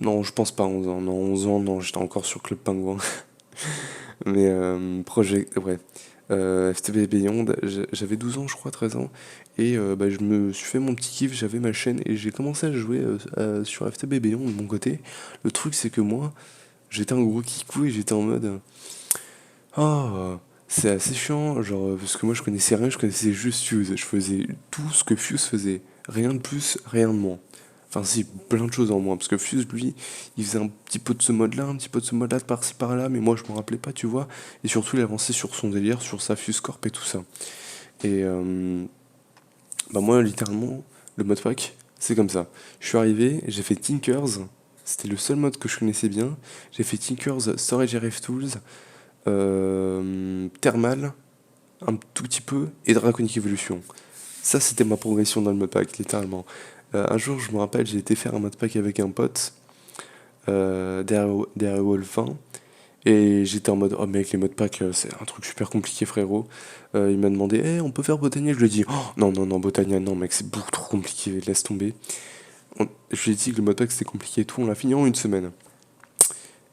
non, je pense pas 11 ans, non, 11 ans, non, j'étais encore sur Club Penguin. Mais ouais. FTB Beyond, j'avais 12 ans, je crois, 13 ans. Et bah, je me suis fait mon petit kiff, j'avais ma chaîne et j'ai commencé à jouer sur FTB Beyond de mon côté. Le truc, c'est que moi, j'étais un gros kikou et j'étais en mode. Ah, c'est assez chiant, genre, parce que moi je connaissais rien, je connaissais juste Fuse. Je faisais tout ce que Fuse faisait. Rien de plus, rien de moins. Enfin, si, plein de choses en moins. Parce que Fuse, lui, il faisait un petit peu de ce mode-là, un petit peu de ce mode-là, de par-ci par-là, mais moi je m'en rappelais pas, tu vois. Et surtout, il avançait sur son délire, sur sa Fuse Corp et tout ça. Et bah, moi, littéralement, le mode pack, c'est comme ça. Je suis arrivé, j'ai fait Tinkers, c'était le seul mode que je connaissais bien. J'ai fait Tinkers, Storage RF Tools, Thermal, un tout petit peu, et Draconic Evolution. Ça, c'était ma progression dans le modpack, littéralement. Un jour, je me rappelle, j'ai été faire un modpack avec un pote, derrière Wolf 20, et j'étais en mode, oh mec, les modpacks, c'est un truc super compliqué, frérot. Il m'a demandé, hey, on peut faire Botania? Je lui ai dit, oh, non, non, non, Botania, non, mec, c'est beaucoup trop compliqué, laisse tomber. Je lui ai dit que le modpack c'était compliqué et tout, on l'a fini en une semaine.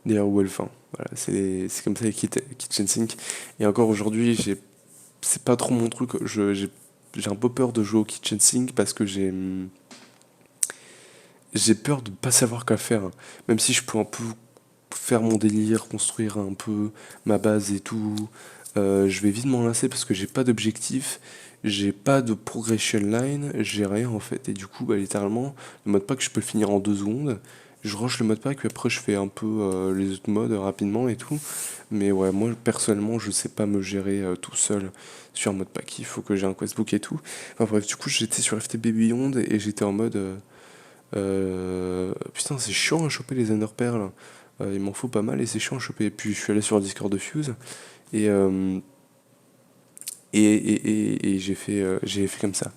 Derrière Wolf 20. Voilà, c'est comme ça avec Kitchen Sink. Et encore aujourd'hui, c'est pas trop mon truc. J'ai un peu peur de jouer au Kitchen Sink parce que j'ai peur de pas savoir quoi faire. Même si je peux un peu faire mon délire, construire un peu ma base et tout, je vais vite m'en lasser parce que j'ai pas d'objectif, j'ai pas de progression line, j'ai rien en fait. Et du coup, bah, littéralement, le mode pack, je peux le finir en 2 secondes. Je rush le mode pack, puis après je fais un peu les autres modes rapidement et tout. Mais ouais, moi personnellement, je sais pas me gérer tout seul sur un mode pack. Il faut que j'ai un questbook et tout. Enfin bref, du coup, j'étais sur FTB Beyond et j'étais en mode. Putain, c'est chiant à choper les Ender Pearls. Il m'en faut pas mal et c'est chiant à choper. Et puis je suis allé sur le Discord de Fuse et, et j'ai fait comme ça.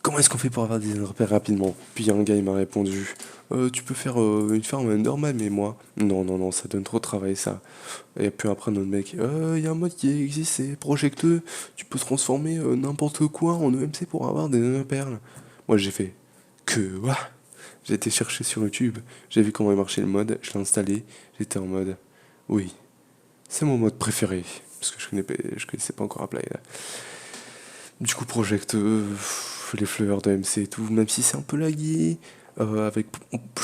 Comment est-ce qu'on fait pour avoir des Ender Pearls rapidement? Puis un gars il m'a répondu, tu peux faire une ferme normale, mais moi, non, non, non, ça donne trop de travail ça. Et puis après, notre mec, il y a un mode qui existe, c'est Projecteux, tu peux transformer n'importe quoi en EMC pour avoir des nanoperles. Moi j'ai fait, que quoi? J'ai été chercher sur YouTube, j'ai vu comment il marchait le mode, je l'ai installé, j'étais en mode, oui, c'est mon mode préféré. Parce que je connaissais pas encore Apply là. Du coup, Projecteux, les fleurs de MC et tout, même si c'est un peu lagué, je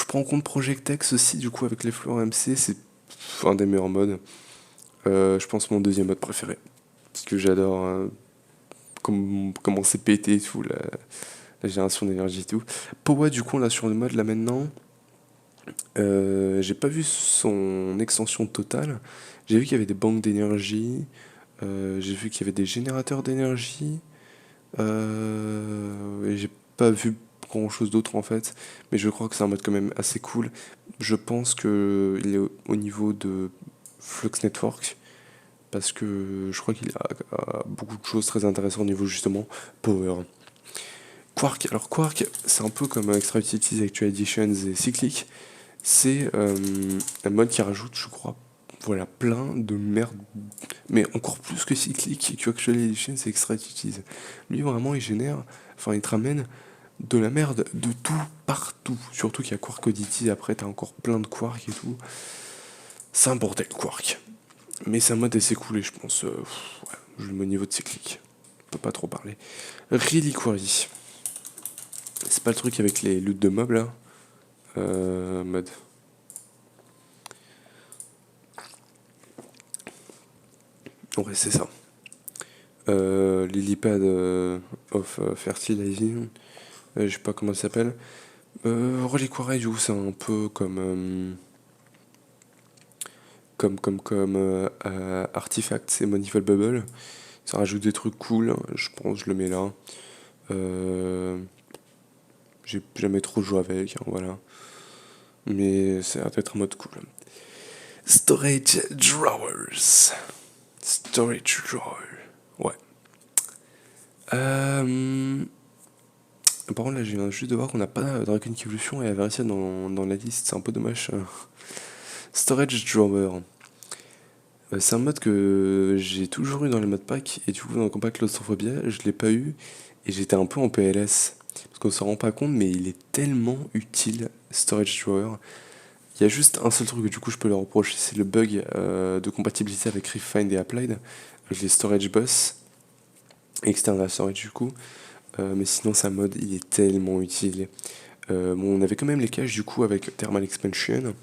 prends en compte Projectex aussi, du coup, avec les fleurs MC, c'est un des meilleurs modes. Je pense mon deuxième mode préféré. Parce que j'adore comment c'est pété et tout, la génération d'énergie et tout. Powa, du coup, on l'a sur le mode là maintenant. J'ai pas vu son extension totale. J'ai vu qu'il y avait des banques d'énergie. J'ai vu qu'il y avait des générateurs d'énergie. Et j'ai pas vu grand chose d'autre en fait. Mais je crois que c'est un mode quand même assez cool. Je pense qu'il est au niveau de Flux Network. Parce que je crois qu'il a beaucoup de choses très intéressantes au niveau justement Power. Quark, alors Quark, c'est un peu comme Extra Utilities, Actual Additions et Cyclic. C'est un mode qui rajoute, je crois, voilà, plein de merde. Mais encore plus que Cyclic, que Actual Additions et Extra Utilities. Lui, vraiment, il génère, enfin, il te ramène de la merde de tout, partout. Surtout qu'il y a Quark Oddity, après, t'as encore plein de Quark et tout. C'est un bordel, Quark. Mais c'est un mode assez cool et je pense, ouais, je le mets au niveau de Cyclic. On peut pas trop parler. Reliquary. C'est pas le truc avec les loots de mobs là. Mode. Ouais, c'est ça. Lilipad of Fertilizing. Je sais pas comment ça s'appelle. Reliquary, du coup, c'est un peu comme Artifact, c'est Manifold Bubble. Ça rajoute des trucs cool, je pense, je le mets là. J'ai jamais trop joué avec, hein, voilà. Mais c'est peut-être un mode cool. Storage drawers. Storage drawer. Ouais. Par contre, là, je viens juste de voir qu'on n'a pas Dragon Evolution et Avaricia dans la liste. C'est un peu dommage. Storage drawer. C'est un mode que j'ai toujours eu dans les modes pack. Et du coup, dans le compact Claustrophobia, je l'ai pas eu. Et j'étais un peu en PLS. Parce qu'on se rend pas compte, mais il est tellement utile, Storage drawer. Il y a juste un seul truc que du coup je peux leur reprocher, c'est le bug de compatibilité avec Refind et Applied, avec les storage bus, external storage du coup. Mais sinon, sa mode, il est tellement utile. Bon, on avait quand même les caches du coup avec Thermal Expansion.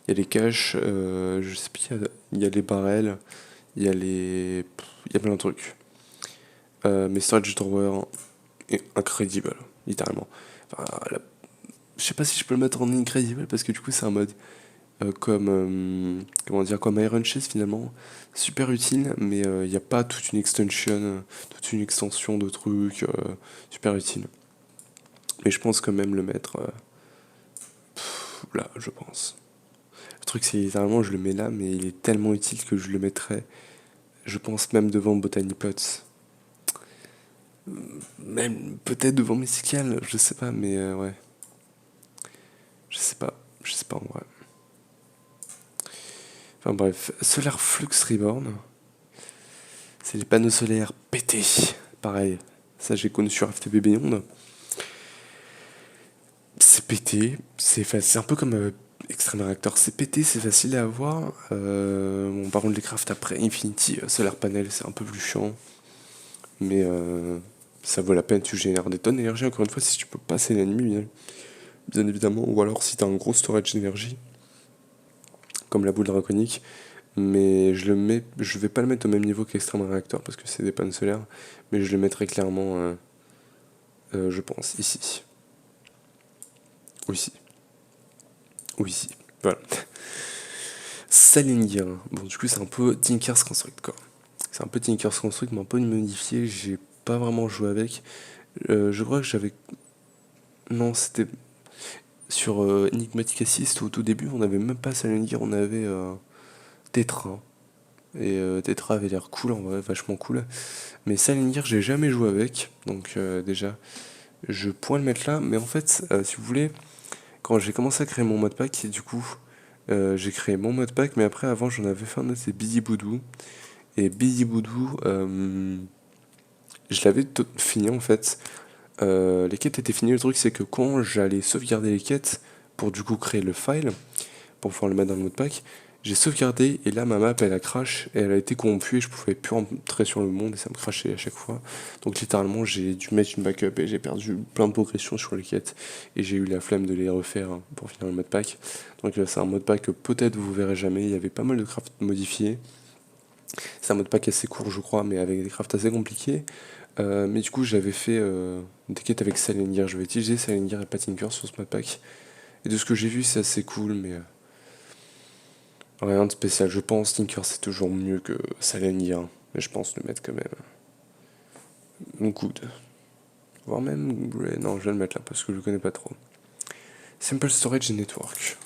Il y a les caches, je sais plus, il y a les barrels, il y a les. Il y a plein de trucs. Mais Storage Drawer est incredible, littéralement. Enfin, je sais pas si je peux le mettre en incredible parce que du coup, c'est un mode comment dire, comme Iron Chest finalement, super utile, mais il n'y a pas toute une extension de trucs super utile. Mais je pense quand même le mettre là, je pense. Le truc c'est littéralement je le mets là, mais il est tellement utile que je le mettrais, je pense même devant Botany Pots. Même peut-être devant Mystical, je sais pas, mais ouais. Je sais pas en vrai. Enfin bref, Solar Flux Reborn, c'est les panneaux solaires pétés. Pareil, ça j'ai connu sur FTP Beyond. C'est pété, c'est un peu comme Extreme Reactor. C'est pété, c'est facile à avoir. Bon, par contre, les crafts après Infinity Solar Panel, c'est un peu plus chiant. Mais ça vaut la peine, tu génères des tonnes d'énergie. Encore une fois, si tu peux passer l'ennemi, bien évidemment. Ou alors si t'as un gros storage d'énergie, comme la boule draconique. Mais je vais pas le mettre au même niveau qu'Extreme Reactor parce que c'est des pannes solaires. Mais je le mettrai clairement, je pense, ici. Ou ici. Ou ici. Voilà. Salinger. Bon, du coup, c'est un peu Tinker's Construct, quoi. C'est un peu Tinker's Construct, mais un peu modifié. J'ai pas vraiment joué avec. Je crois que j'avais. Non, c'était sur Enigmatic Assist au tout début. On avait même pas Salinger, on avait Tetra. Et Tetra avait l'air cool, en vrai, vachement cool. Mais Salinger, j'ai jamais joué avec. Donc, déjà, je pourrais le mettre là. Mais en fait, si vous voulez, quand j'ai commencé à créer mon modpack, du coup, j'ai créé mon modpack. Mais après, avant, j'en avais fait un autre, c'est Billy Boudou. Et Billy Boudou, je l'avais fini en fait. Les quêtes étaient finies. Le truc, c'est que quand j'allais sauvegarder les quêtes pour du coup créer le file, pour pouvoir le mettre dans le modpack, j'ai sauvegardé et là ma map elle a crash et elle a été corrompue et je pouvais plus entrer sur le monde et ça me crashait à chaque fois. Donc littéralement j'ai dû mettre une backup et j'ai perdu plein de progressions sur les quêtes et j'ai eu la flemme de les refaire pour finir le modpack. Donc c'est un modpack que peut-être vous verrez jamais. Il y avait pas mal de crafts modifiés. C'est un modpack assez court je crois mais avec des crafts assez compliqués. Mais du coup, j'avais fait des quêtes avec Salinger. Je vais utiliser Salinger et Patinker sur ce modpack. Et de ce que j'ai vu, c'est assez cool, mais rien de spécial. Je pense Tinker c'est toujours mieux que Salinger. Mais je pense le mettre quand même. Good. Voire même. Non, je vais le mettre là parce que je le connais pas trop. Simple Storage Network.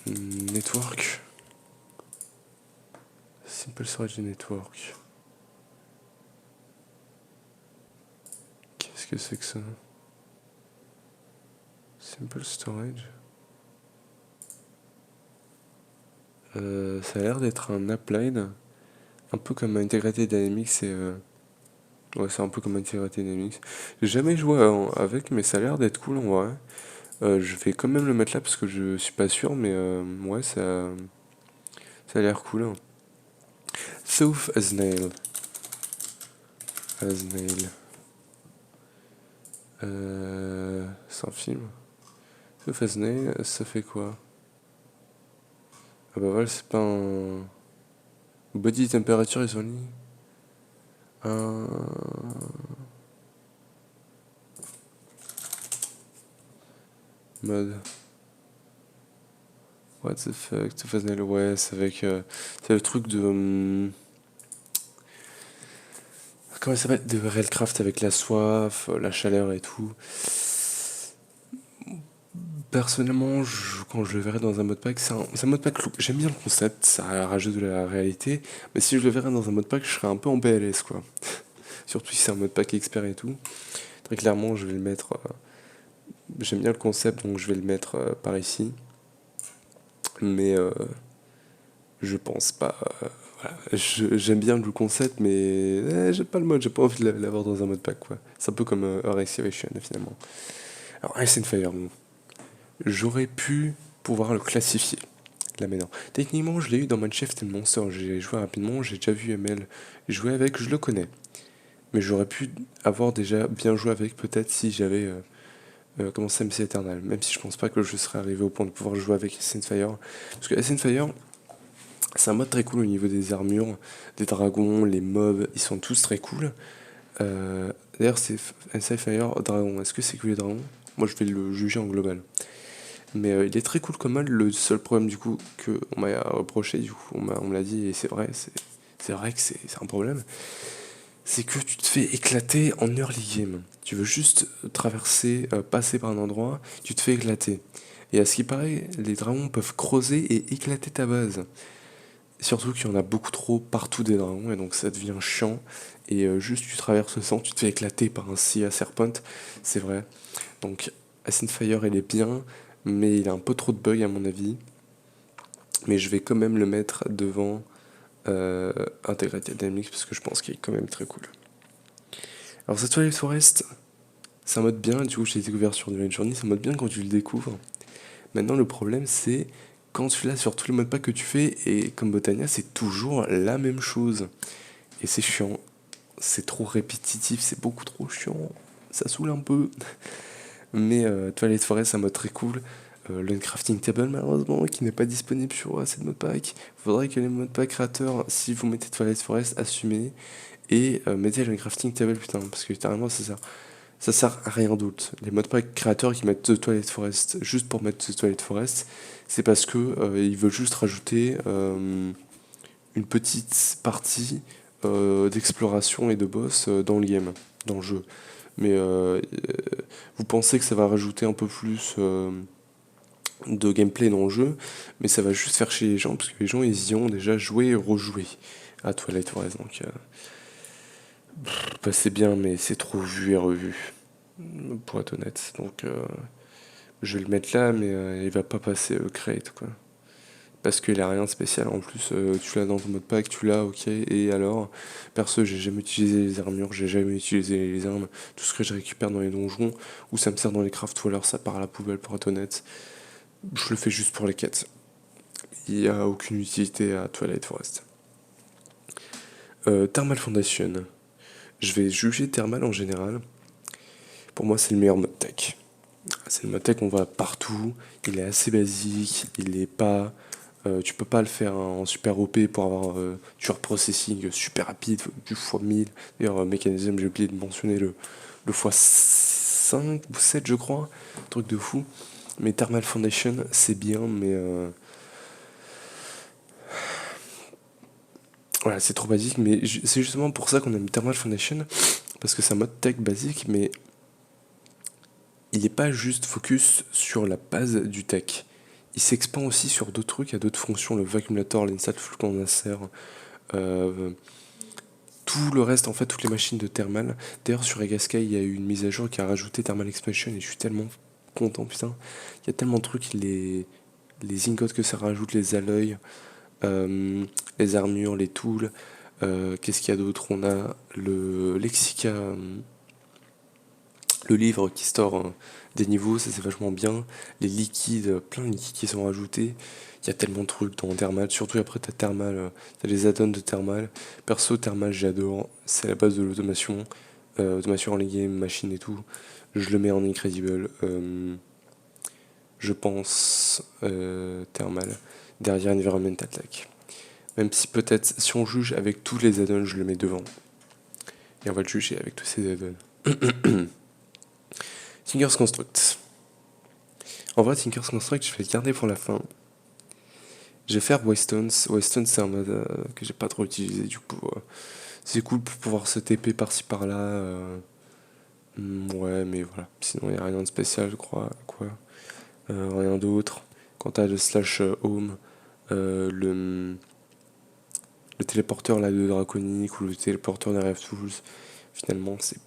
Network. Simple Storage Network. Qu'est-ce que c'est que ça? Simple Storage. Ça a l'air d'être un applied. Un peu comme Integrated Dynamics et. Ouais, c'est un peu comme Integrated Dynamics. J'ai jamais joué avec, mais ça a l'air d'être cool en vrai. Je vais quand même le mettre là parce que je suis pas sûr, mais ouais, ça a l'air cool, hein. South as Nail. As Nail. C'est un film. South as Nail, ça fait quoi? Ah bah voilà, c'est pas un. Body temperature is only. Un. Mode. What the fuck? South as Nail, ouais, c'est avec. C'est le truc de. Comment ça s'appelle? De Railcraft avec la soif, la chaleur et tout. Personnellement, quand je le verrai dans un modpack, c'est un modpack look. J'aime bien le concept, ça rajoute de la réalité, mais si je le verrais dans un modpack, je serais un peu en PLS, quoi. Surtout si c'est un modpack expert et tout. Très clairement, je vais le mettre. J'aime bien le concept, donc je vais le mettre par ici. Mais je pense pas. Voilà. J'aime bien le concept, mais j'ai pas le mode, j'ai pas envie de l'avoir dans un modpack, quoi. C'est un peu comme Earth Excavation, finalement. Alors, Ice and Fire, bon. J'aurais pu pouvoir le classifier. Là maintenant. Techniquement, je l'ai eu dans Minecraft and Monster. J'ai joué rapidement, j'ai déjà vu ML jouer avec, je le connais. Mais j'aurais pu avoir déjà bien joué avec peut-être si j'avais commencé MC Eternal. Même si je pense pas que je serais arrivé au point de pouvoir jouer avec Ascent Fire. Parce que Ascent Fire, c'est un mode très cool au niveau des armures, des dragons, les mobs, ils sont tous très cool. D'ailleurs, c'est Ascent Fire Dragon. Est-ce que c'est que les dragons? Moi, je vais le juger en global. Mais il est très cool comme mode. Le seul problème du coup que on m'a reproché, du coup on me l'a dit et c'est vrai que c'est un problème, c'est que tu te fais éclater en early game. Tu veux juste traverser, passer par un endroit, tu te fais éclater. Et à ce qui paraît, les dragons peuvent creuser et éclater ta base. Surtout qu'il y en a beaucoup trop partout des dragons et donc ça devient chiant. Et juste tu traverses le sang, tu te fais éclater par un Sea Serpent, c'est vrai. Donc Ascent Fire il est bien, mais il a un peu trop de bugs à mon avis. Mais je vais quand même le mettre devant Integrated Dynamics parce que je pense qu'il est quand même très cool. Alors cette Twilight Forest, c'est un mode bien, du coup j'ai découvert sur Night Journey, c'est un mode bien quand tu le découvres. Maintenant le problème c'est quand tu l'as sur tous les modes packs que tu fais, et comme Botania c'est toujours la même chose. Et c'est chiant, c'est trop répétitif, c'est beaucoup trop chiant, ça saoule un peu. Mais Twilight Forest c'est un mode très cool. Le crafting table malheureusement qui n'est pas disponible sur assez de modpacks. Il faudrait que les modpacks créateurs, si vous mettez Twilight Forest, assumez et mettez le crafting table putain parce que littéralement ça sert à rien d'autre. Les modpacks créateurs qui mettent The Twilight Forest juste pour mettre The Twilight Forest, c'est parce que ils veulent juste rajouter une petite partie d'exploration et de boss dans le game, dans le jeu. Mais vous pensez que ça va rajouter un peu plus de gameplay dans le jeu, mais ça va juste faire chier les gens, parce que les gens ils y ont déjà joué et rejoué à Twilight Forest, donc bah, c'est bien, mais c'est trop vu et revu, pour être honnête, donc je vais le mettre là, mais il va pas passer crate, quoi. Parce qu'il a rien de spécial, en plus tu l'as dans ton mode pack, tu l'as, ok, et alors, perso j'ai jamais utilisé les armures, j'ai jamais utilisé les armes, tout ce que je récupère dans les donjons, ou ça me sert dans les crafts, ou alors ça part à la poubelle pour être honnête, je le fais juste pour les quêtes. Il n'y a aucune utilité à Twilight Forest. Thermal Foundation. Je vais juger Thermal en général. Pour moi, c'est le meilleur mode tech. C'est le mode tech, on va partout. Il est assez basique. Il est pas. Tu peux pas le faire en super OP pour avoir du processing super rapide, du x1000. D'ailleurs, mécanisme, j'ai oublié de mentionner le x5 ou 7, je crois. Un truc de fou. Mais Thermal Foundation, c'est bien, mais voilà, c'est trop basique, mais c'est justement pour ça qu'on aime Thermal Foundation, parce que c'est un mode tech basique, mais il n'est pas juste focus sur la base du tech. Il s'expand aussi sur d'autres trucs, il y a d'autres fonctions, le vacuumlator, l'instant flux condensateur, euh, tout le reste, en fait, toutes les machines de thermal. D'ailleurs, sur Egasky, il y a eu une mise à jour qui a rajouté Thermal Expansion, et je suis tellement content, putain. Il y a tellement de trucs, les ingots que ça rajoute, les alloys, les armures, les tools. Qu'est-ce qu'il y a d'autre? On a le Lexica, le livre qui store des niveaux, ça c'est vachement bien. Les liquides, plein de liquides qui sont rajoutés. Il y a tellement de trucs dans Thermal, surtout après t'as Thermal, t'as les add-ons de Thermal. Perso, Thermal j'adore, c'est la base de l'automation, automation en game, machine et tout. Je le mets en incredible, je pense, Thermal, derrière Environment Attack. Même si peut-être, si on juge avec tous les add-ons, je le mets devant. Et on va le juger avec tous ces add-ons. Tinker's Construct. En vrai, Tinker's Construct, je vais le garder pour la fin. Je vais faire Waystones. Waystones, c'est un mode que j'ai pas trop utilisé, du coup. C'est cool pour pouvoir se TP par-ci par-là. Ouais, mais voilà. Sinon, il n'y a rien de spécial, je crois. Quoi. rien d'autre. Quand t'as le slash home, le téléporteur là de Draconic ou le téléporteur d'RF-Tools, finalement c'est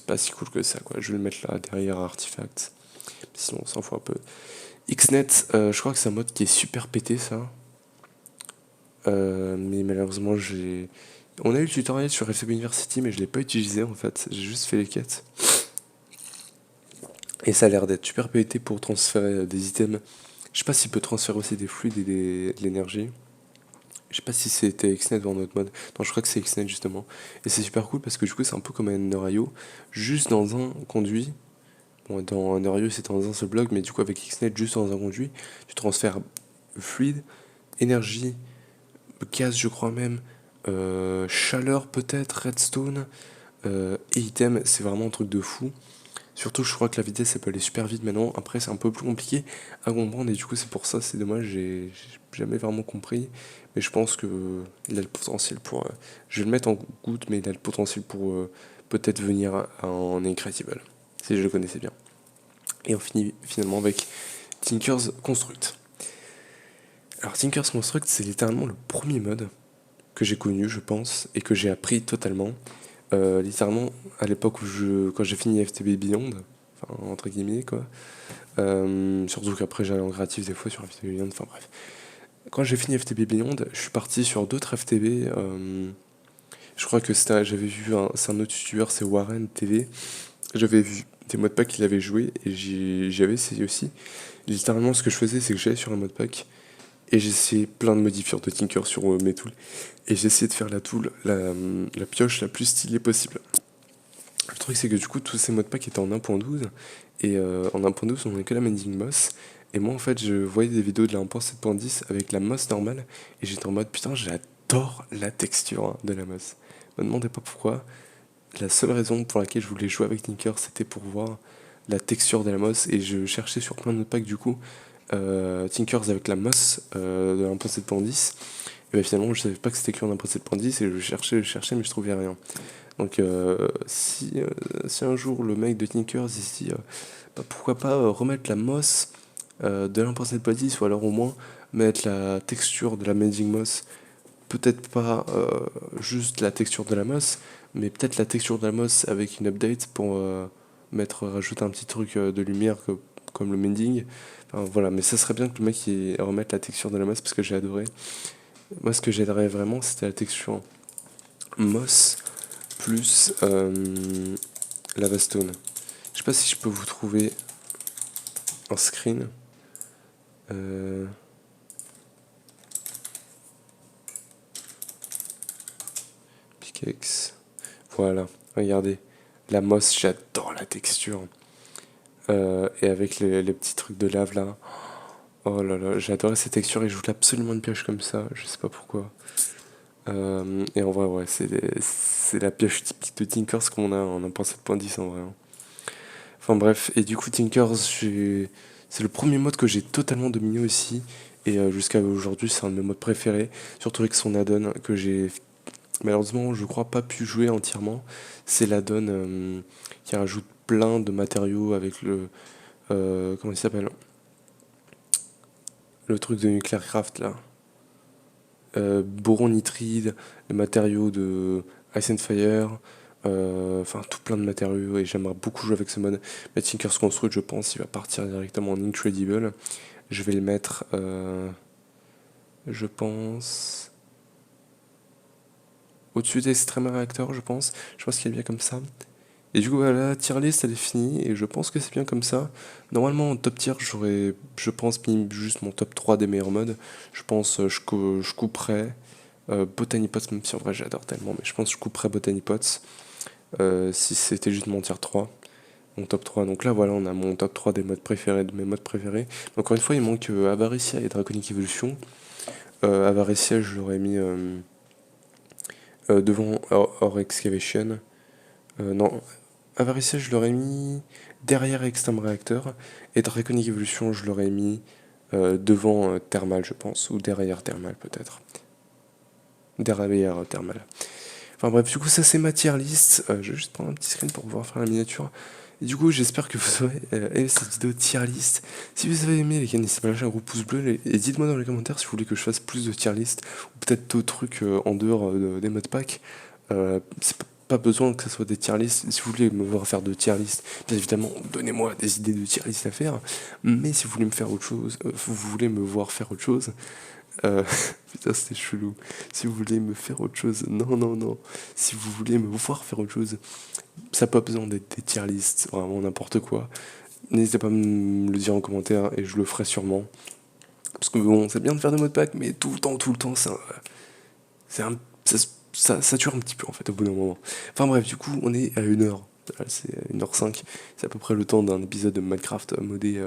pas si cool que ça quoi. Je vais le mettre là derrière Artifacts, sinon on s'en fout un peu. Xnet, je crois que c'est un mode qui est super pété ça. Mais malheureusement On a eu le tutoriel sur FTB University mais je l'ai pas utilisé en fait, j'ai juste fait les quêtes. Et ça a l'air d'être super pété pour transférer des items. Je sais pas s'il peut transférer aussi des fluides et de l'énergie. Je sais pas si c'était Xnet ou en autre mode. Non, je crois que c'est Xnet justement. Et c'est super cool parce que du coup, c'est un peu comme un Neuraio, juste dans un conduit. Bon, dans un Neuraio, c'est dans un seul bloc, mais du coup, avec Xnet, juste dans un conduit, tu transfères fluide, énergie, gaz, je crois même, chaleur peut-être, redstone, et item. C'est vraiment un truc de fou. Surtout, je crois que la vitesse, ça peut aller super vite maintenant. Après, c'est un peu plus compliqué à comprendre et du coup, c'est pour ça, c'est dommage, j'ai jamais vraiment compris. Mais je pense que il a le potentiel pour. Je vais le mettre en goutte, mais il a le potentiel pour peut-être venir en Incredible, si je le connaissais bien. Et on finit finalement avec Tinker's Construct. Alors, Tinker's Construct, c'est littéralement le premier mode que j'ai connu, je pense, et que j'ai appris totalement. Littéralement, à l'époque quand j'ai fini FTB Beyond, enfin, entre guillemets, quoi. Surtout qu'après, j'allais en gratis des fois sur FTB Beyond, enfin bref. Quand j'ai fini FTB Beyond, je suis parti sur d'autres FTB. Je crois que j'avais vu, c'est un autre youtubeur, c'est Warren TV. J'avais vu des modpacks qu'il avait joué et j'avais essayé aussi. Littéralement, ce que je faisais, c'est que j'allais sur un modpack et j'essayais plein de modifiers de Tinker sur mes tools. Et j'essayais de faire la tool, la pioche la plus stylée possible. Le truc, c'est que du coup, tous ces modpacks étaient en 1.12. Et en 1.12, on n'a que la Mending Moss. Et moi, en fait, je voyais des vidéos de la 1.7.10 avec la Moss normale. Et j'étais en mode, putain, j'adore la texture hein, de la Moss. Me demandez pas pourquoi. La seule raison pour laquelle je voulais jouer avec Tinker, c'était pour voir la texture de la Moss. Et je cherchais sur plein de modpacks, du coup, Tinkers avec la Moss de 1.7.10. Et bah, finalement, je savais pas que c'était écrit en 1.7.10 et je cherchais, mais je trouvais rien. Donc, si un jour le mec de Tinkers il se dit bah, pourquoi pas remettre la Moss de 1.7.10 ou alors au moins mettre la texture de la Mending Moss, peut-être pas juste la texture de la Moss, mais peut-être la texture de la Moss avec une update pour rajouter un petit truc de lumière comme le Mending. Enfin, voilà, mais ça serait bien que le mec il remette la texture de la Moss parce que j'ai adoré. Moi, ce que j'aimerais vraiment, c'était la texture Moss plus Lava Stone. Je sais pas si je peux vous trouver un screen. Pickaxe. Voilà, regardez. La Moss, j'adore la texture. Et avec les petits trucs de lave là. Oh là là, j'adorais ces textures et je voulais absolument une pioche comme ça. Je sais pas pourquoi. Et en vrai, ouais, c'est la pioche typique de Tinkers qu'on a en 1.7.10 en vrai. Hein. Enfin bref, et du coup Tinkers, c'est le premier mode que j'ai totalement dominé aussi. Et jusqu'à aujourd'hui, c'est un de mes modes préférés. Surtout avec son add-on que j'ai malheureusement, je crois pas pu jouer entièrement. C'est l'add-on qui rajoute plein de matériaux avec le... comment il s'appelle? Le truc de Nuclear Craft là. Boron nitride, les matériaux de Ice and Fire, enfin tout plein de matériaux et j'aimerais beaucoup jouer avec ce mode. Mais Tinker's Construct, je pense, il va partir directement en Incredible. Je vais le mettre, je pense, au-dessus d'Extreme Reactor, je pense. Je pense qu'il est bien comme ça. Et du coup, voilà, la tier list, elle est finie, et je pense que c'est bien comme ça. Normalement, en top tier, j'aurais, je pense, mis juste mon top 3 des meilleurs modes. Je pense, je couperais Botany Pots, même si en vrai j'adore tellement, mais je pense que je couperais Botany Pots si c'était juste mon tier 3, mon top 3. Donc là, voilà, on a mon top 3 des modes préférés, de mes modes préférés. Encore une fois, il manque Avaricia et Draconic Evolution. Avaricia, je l'aurais mis devant Or Excavation. Non, Avaricia, je l'aurais mis derrière Extreme Reactor. Et Draconic Evolution, je l'aurais mis devant Thermal, je pense. Ou derrière Thermal, peut-être. Derrière Thermal. Enfin bref, du coup, ça c'est ma tier list. Je vais juste prendre un petit screen pour pouvoir faire la miniature. Et du coup, j'espère que vous aurez aimé cette vidéo tier list. Si vous avez aimé, les gars, n'hésitez pas à lâcher un gros pouce bleu et dites-moi dans les commentaires si vous voulez que je fasse plus de tier list ou peut-être d'autres trucs en dehors des modes pack. C'est pas besoin que ce soit des tier list. Si vous voulez me voir faire de tier list, bien évidemment, donnez-moi des idées de tier list à faire. Mais si vous voulez me faire autre chose, vous voulez me voir faire autre chose, euh, putain, c'était chelou. Si vous voulez me faire autre chose, non, non, non. Si vous voulez me voir faire autre chose, ça n'a pas besoin d'être des tier lists, vraiment n'importe quoi. N'hésitez pas à me le dire en commentaire et je le ferai sûrement. Parce que bon, c'est bien de faire des modes pack, mais tout le temps, c'est un, ça sature un petit peu en fait au bout d'un moment. Enfin bref, du coup, on est à 1h. C'est 1h05. C'est à peu près le temps d'un épisode de Minecraft modé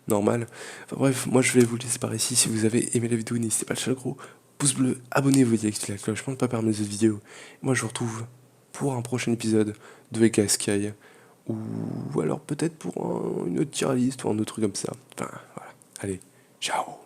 normal. Enfin bref, moi je vais vous laisser par ici. Si vous avez aimé la vidéo, n'hésitez pas à lâcher le gros pouce bleu, abonnez-vous et activez la cloche pour ne pas perdre mes autres vidéos. Moi je vous retrouve pour un prochain épisode de Vega Sky. Ou alors peut-être pour une autre tier list ou un autre truc comme ça. Enfin voilà. Allez, ciao.